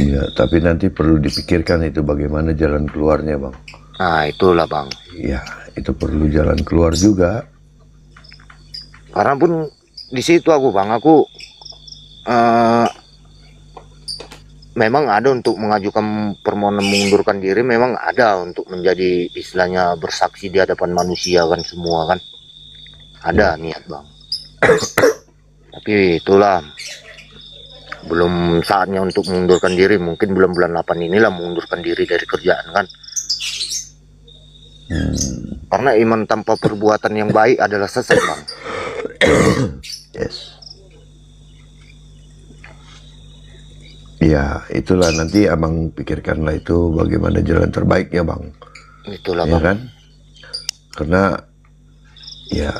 Iya, tapi nanti perlu dipikirkan itu bagaimana jalan keluarnya Bang. Nah itulah Bang. Iya, itu perlu jalan keluar juga. Karena pun di situ aku Bang, memang ada untuk mengajukan permohonan mengundurkan diri, memang ada untuk menjadi istilahnya bersaksi di hadapan manusia kan semua kan. Ada niat Bang. Tapi itulah belum saatnya untuk mengundurkan diri, mungkin bulan-bulan 8 inilah mengundurkan diri dari kerjaan kan. Karena iman tanpa perbuatan yang baik adalah sesat Bang. Yes. Ya, itulah nanti abang pikirkanlah itu bagaimana jalan terbaiknya Bang. Itulah Ya Bang. kan? Karena ya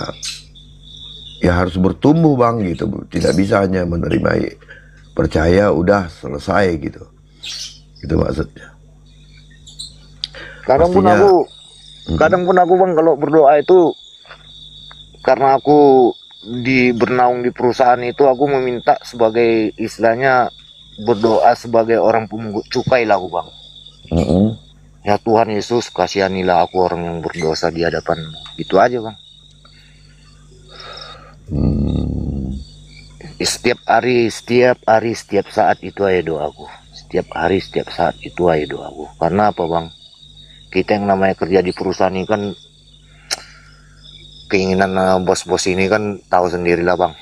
harus bertumbuh Bang gitu. Tidak bisa hanya menerima percaya udah selesai gitu. Itu maksudnya. Kadang pun Pastinya- aku Bang kalau berdoa itu karena aku di bernaung di perusahaan itu aku meminta sebagai istilahnya berdoa sebagai orang pemungut cukai lah aku bang. Ya Tuhan Yesus kasihanilah aku orang yang berdosa di hadapan-Mu. Itu aja bang. Setiap hari, setiap saat itu aja doaku. Setiap hari, setiap saat itu aja doaku. Karena apa bang? Kita yang namanya kerja di perusahaan ini kan keinginan bos-bos ini kan tahu sendirilah bang.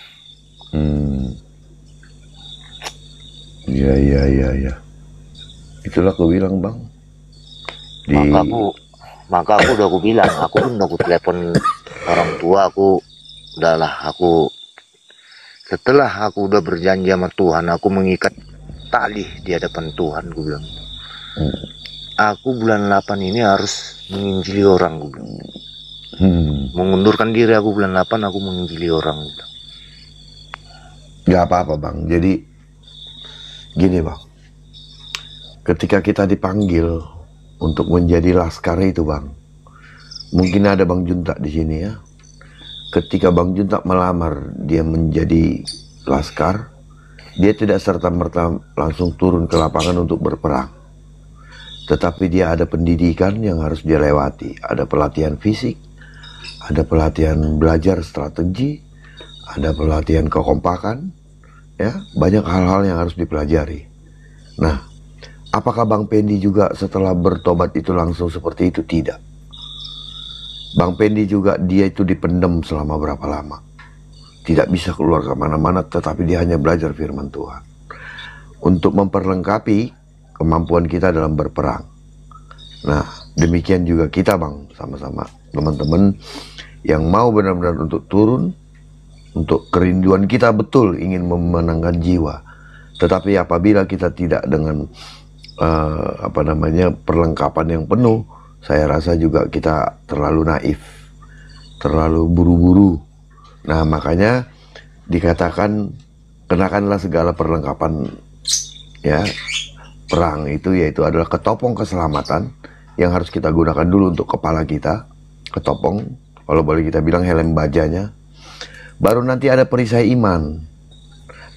Iya. Itulah aku bilang bang. Maka aku udah aku bilang, aku pun udah aku telepon orang tua aku, udahlah aku setelah aku udah berjanji sama Tuhan, aku mengikat tali di hadapan Tuhan, gue bilang. Aku bulan 8 ini harus menginjili orang, gue bilang. Mengundurkan diri aku bulan 8, aku menginjili orang. Gak apa-apa bang. Jadi gini bang, ketika kita dipanggil untuk menjadi laskar itu bang, mungkin ada Bang Junta di sini ya. Ketika Bang Junta melamar dia menjadi laskar, dia tidak serta-merta langsung turun ke lapangan untuk berperang. Tetapi dia ada pendidikan yang harus dia lewati. Ada pelatihan fisik, ada pelatihan belajar strategi, ada pelatihan kekompakan, ya, banyak hal-hal yang harus dipelajari. Nah, apakah Bang Pendi juga setelah bertobat itu langsung seperti itu? Tidak. Bang Pendi juga dia itu dipendam selama berapa lama. Tidak bisa keluar kemana-mana, tetapi dia hanya belajar firman Tuhan. Untuk memperlengkapi kemampuan kita dalam berperang. Nah, demikian juga kita bang, sama-sama teman-teman yang mau benar-benar untuk turun, untuk kerinduan kita betul ingin memenangkan jiwa. Tetapi apabila kita tidak dengan perlengkapan yang penuh, saya rasa juga kita terlalu naif, terlalu buru-buru. Nah, makanya dikatakan kenakanlah segala perlengkapan ya perang itu, yaitu adalah ketopong keselamatan yang harus kita gunakan dulu untuk kepala kita, ketopong, kalau boleh kita bilang helm bajanya. Baru nanti ada perisai iman.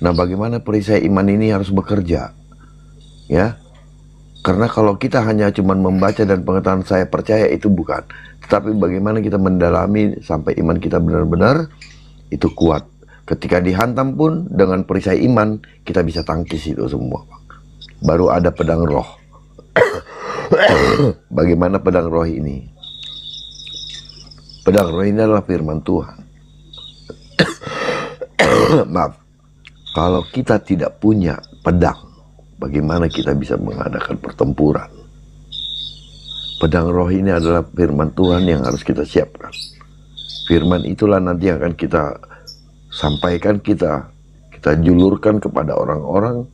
Nah, bagaimana perisai iman ini harus bekerja? Ya. Karena kalau kita hanya cuma membaca dan pengetahuan saya percaya itu bukan. Tetapi bagaimana kita mendalami sampai iman kita benar-benar itu kuat. Ketika dihantam pun dengan perisai iman kita bisa tangkis itu semua. Baru ada pedang roh. Bagaimana pedang roh ini? Pedang roh ini adalah firman Tuhan. Maaf. Kalau kita tidak punya pedang, bagaimana kita bisa mengadakan pertempuran? Pedang roh ini adalah firman Tuhan yang harus kita siapkan. Firman itulah nanti yang akan kita sampaikan, kita julurkan kepada orang-orang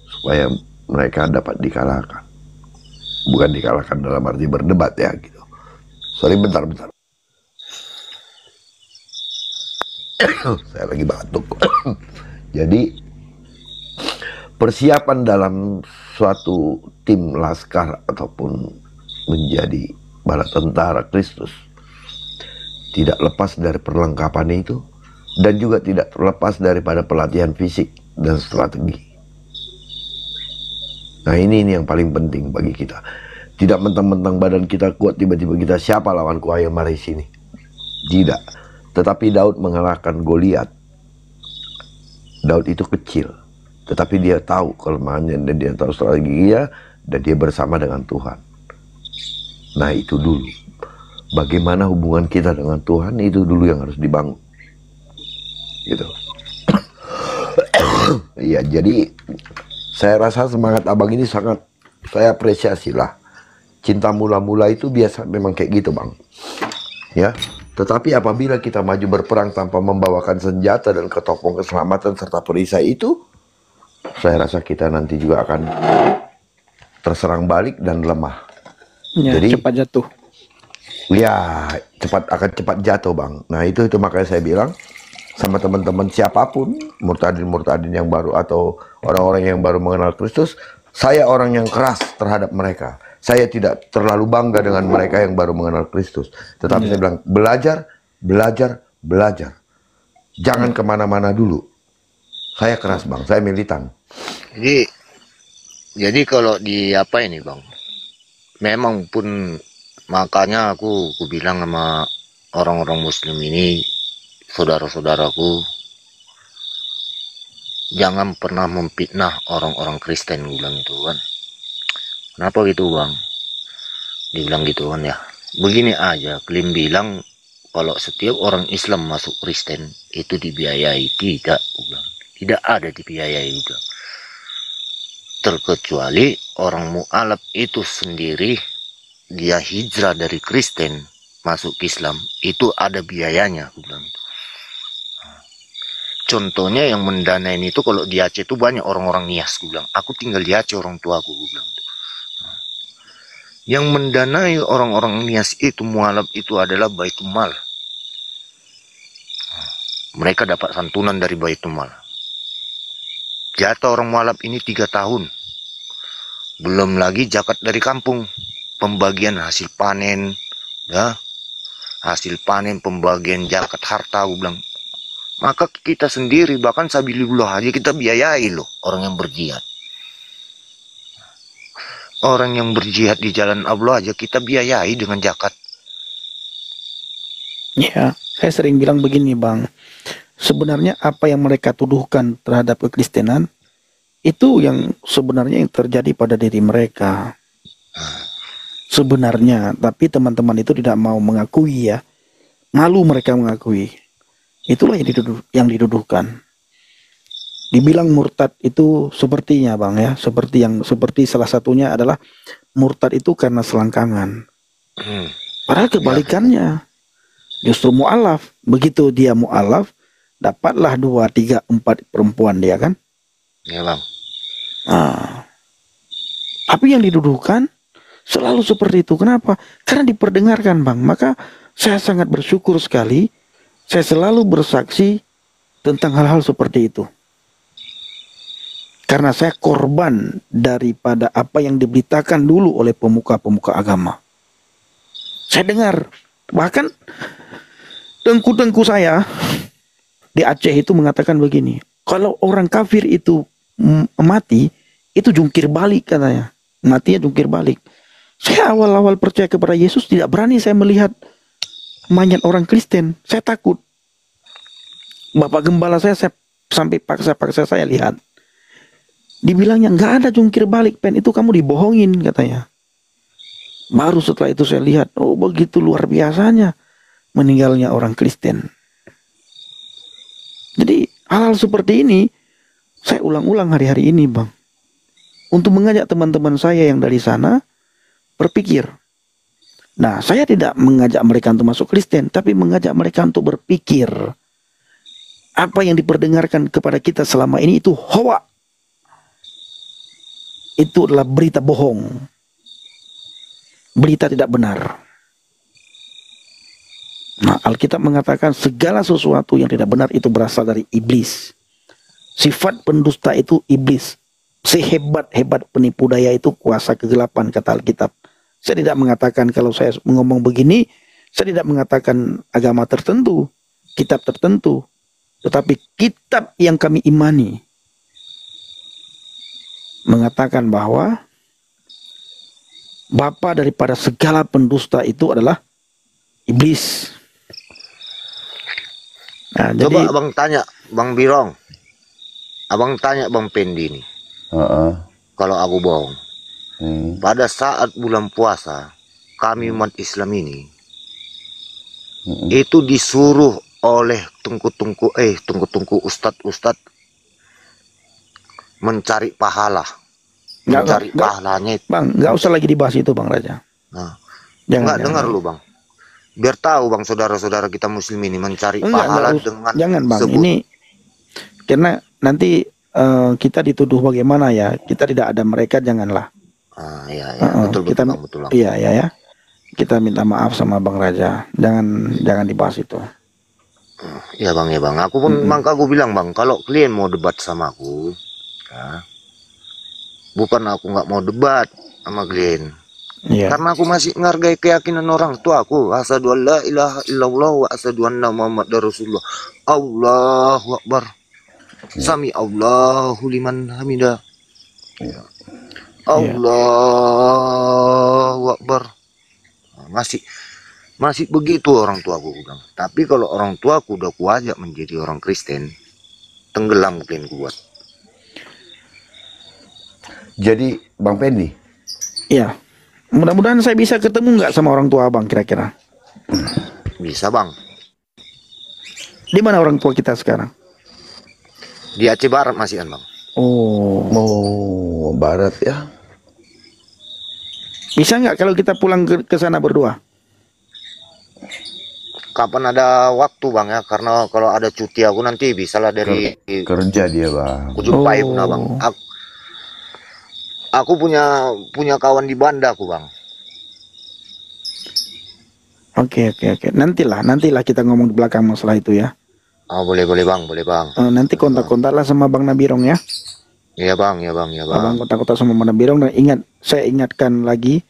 supaya mereka dapat dikalahkan. Bukan dikalahkan dalam arti berdebat ya gitu. Sorry bentar. Saya lagi batuk. Jadi persiapan dalam suatu tim laskar ataupun menjadi bala tentara Kristus tidak lepas dari perlengkapan itu, dan juga tidak terlepas daripada pelatihan fisik dan strategi. Nah, ini yang paling penting bagi kita. Tidak mentang-mentang badan kita kuat tiba-tiba kita siapa lawanku, ayo mari sini. Tidak. Tetapi Daud mengalahkan Goliat. Daud itu kecil, tetapi dia tahu kelemahannya dan dia tahu strateginya, dan dia bersama dengan Tuhan. Nah, itu dulu. Bagaimana hubungan kita dengan Tuhan, itu dulu yang harus dibangun. Gitu. Iya, jadi saya rasa semangat abang ini sangat saya apresiasi lah. Cinta mula-mula itu biasa memang kayak gitu bang. Ya. Tetapi apabila kita maju berperang tanpa membawakan senjata dan ketopong keselamatan serta perisai itu, saya rasa kita nanti juga akan terserang balik dan lemah. Ya, jadi cepat jatuh. Ya, akan cepat jatuh bang. Nah itu makanya saya bilang sama teman-teman siapapun, murtadin yang baru atau orang-orang yang baru mengenal Kristus, saya orang yang keras terhadap mereka. Saya tidak terlalu bangga dengan mereka yang baru mengenal Kristus. Tetapi saya bilang, belajar. Jangan kemana-mana dulu. Saya keras bang, saya militan. Jadi kalau di apa ini bang, memang pun makanya aku bilang sama orang-orang Muslim ini, saudara-saudaraku, jangan pernah memfitnah orang-orang Kristen, gue bilang itu kan. Kenapa gitu bang? Dibilang gitu kan ya. Begini aja, Klim bilang kalau setiap orang Islam masuk Kristen itu dibiayai, tidak, gue bilang. Tidak ada dibiayai juga. Terkecuali orang mu'alaf itu sendiri, dia hijrah dari Kristen masuk ke Islam, itu ada biayanya, gue bilang. Contohnya yang mendanain itu kalau di Aceh itu banyak orang-orang Nias, gue bilang. Aku tinggal di Aceh, orang tua aku bilang. Yang mendanai orang-orang Nias itu, mu'alaf itu adalah Baitul Mal. Mereka dapat santunan dari Baitul Mal. Jatah orang mu'alaf ini 3 tahun. Belum lagi zakat dari kampung, pembagian hasil panen, ya, hasil panen, pembagian zakat harta, gue bilang. Maka kita sendiri bahkan sabilillah aja kita biayai loh orang yang berjihad. Orang yang berjihad di jalan Allah aja kita biayai dengan zakat. Ya, saya sering bilang begini bang. Sebenarnya apa yang mereka tuduhkan terhadap kekristenan itu yang sebenarnya yang terjadi pada diri mereka. Sebenarnya, tapi teman-teman itu tidak mau mengakui ya. Malu mereka mengakui. Itulah yang diduduhkan. Dibilang murtad itu sepertinya bang ya, seperti salah satunya adalah murtad itu karena selangkangan. Padahal kebalikannya. Justru mu'alaf, begitu dia mu'alaf, dapatlah 2, 3, 4 perempuan dia kan. Ya bang. Tapi yang diduduhkan selalu seperti itu. Kenapa? Karena diperdengarkan bang. Maka saya sangat bersyukur sekali. Saya selalu bersaksi tentang hal-hal seperti itu. Karena saya korban daripada apa yang diberitakan dulu oleh pemuka-pemuka agama. Saya dengar. Bahkan tengku-tengku saya di Aceh itu mengatakan begini. Kalau orang kafir itu mati, itu jungkir balik katanya. Matinya jungkir balik. Saya awal-awal percaya kepada Yesus tidak berani saya melihat mayat orang Kristen. Saya takut. Bapak gembala saya sampai paksa-paksa saya lihat. Dibilangnya nggak ada jungkir balik, Pen, itu kamu dibohongin katanya. Baru setelah itu saya lihat, oh begitu luar biasanya meninggalnya orang Kristen. Jadi hal-hal seperti ini saya ulang-ulang hari-hari ini bang. Untuk mengajak teman-teman saya yang dari sana berpikir. Nah, saya tidak mengajak mereka untuk masuk Kristen, tapi mengajak mereka untuk berpikir. Apa yang diperdengarkan kepada kita selama ini itu hoak. Itu adalah berita bohong. Berita tidak benar. Nah, Alkitab mengatakan segala sesuatu yang tidak benar itu berasal dari iblis. Sifat pendusta itu iblis. Sehebat-hebat penipu daya itu kuasa kegelapan, kata Alkitab. Saya tidak mengatakan kalau saya ngomong begini, saya tidak mengatakan agama tertentu, kitab tertentu. Tetapi kitab yang kami imani mengatakan bahwa bapa daripada segala pendusta itu adalah iblis. Nah, Coba jadi abang tanya Bang Birong, abang tanya Bang Pendi nih, kalau aku bohong. Pada saat bulan puasa kami umat Islam ini itu disuruh oleh tungku-tungku ustadz mencari pahala. Mencari pahalanya itu. Bang, nggak usah lagi dibahas itu Bang Raja. Nah, Jangan dengar lu Bang. Biar tahu Bang saudara-saudara kita muslim ini mencari pahala dengan jangan Bang, sebut. ini karena nanti kita dituduh bagaimana ya. Kita tidak ada mereka, janganlah. Iya, betul kita, Bang, betul Bang. Iya ya. Kita minta maaf sama Bang Raja. Jangan dibahas itu. Ya Bang, ya Bang. Aku pun maka aku bilang Bang, kalau kalian mau debat sama aku, ya, bukan aku nggak mau debat sama kalian. Iya. Karena aku masih menghargai keyakinan orang tua aku. Asyhadu an la ilaha illallah wa asyhadu anna Muhammadar Rasulullah. Allahu Akbar. Sami Allahu liman hamidah. Allahu Akbar. Nah, masih begitu orang tua aku bilang. Tapi kalau orang tua aku udah kuajak menjadi orang Kristen, tenggelam mungkin kuat. Jadi Bang Pendi, Iya. Mudah-mudahan saya bisa ketemu nggak sama orang tua abang kira-kira. Bisa bang. Di mana orang tua kita sekarang? Di Aceh Barat masih kan bang. oh barat ya. Bisa nggak kalau kita pulang ke sana berdua? Kapan ada waktu bang ya? Karena kalau ada cuti aku nanti bisalah dari Kerja dia Bang. aku jumpai pun bang. Aku punya kawan di Banda aku bang. Oke. Nantilah kita ngomong di belakang masalah itu ya. Oh boleh bang, boleh bang. Nanti kontak-kontak lah sama Bang Nabirong ya. Iya bang. Abang kontak-kontak sama Bang Nabirong dan saya ingatkan lagi.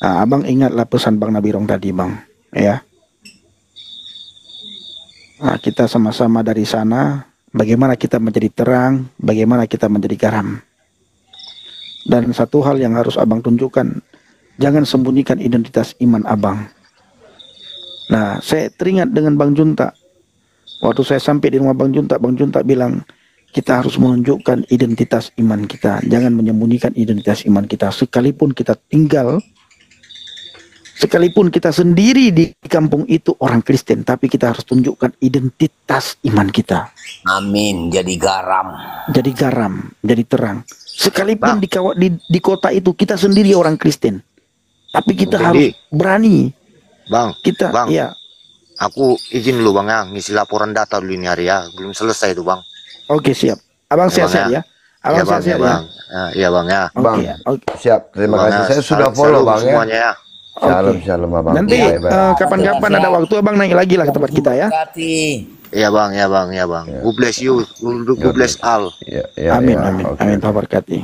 Abang ingatlah pesan Bang Nabirong tadi bang, ya. Nah, kita sama-sama dari sana. Bagaimana kita menjadi terang, bagaimana kita menjadi garam. Dan satu hal yang harus abang tunjukkan, jangan sembunyikan identitas iman abang. Nah, saya teringat dengan Bang Junta. Waktu saya sampai di rumah Bang Junta bilang, kita harus menunjukkan identitas iman kita. Jangan menyembunyikan identitas iman kita. Sekalipun kita sendiri di kampung itu orang Kristen, tapi kita harus tunjukkan identitas iman kita. Amin. Jadi garam. Jadi terang. Sekalipun di kota itu kita sendiri orang Kristen, tapi kita harus berani. Bang, Bang, ya. Aku izin dulu bang ya, ngisi laporan data dulu ini hari ya, belum selesai itu bang. Oke siap. Abang sehat-sehat ya. Abang sehat-sehat ya. Iya bang ya. Bang, Oke. siap. Terima kasih. Saya sudah follow Bang ya. Semuanya ya. Shalom Abang. Nanti kapan-kapan ada waktu abang naik lagi lah ke tempat kita ya. Iya bang. God bless you. God bless all. Ya, Amin. Oke. Amin. Tuhan berkati.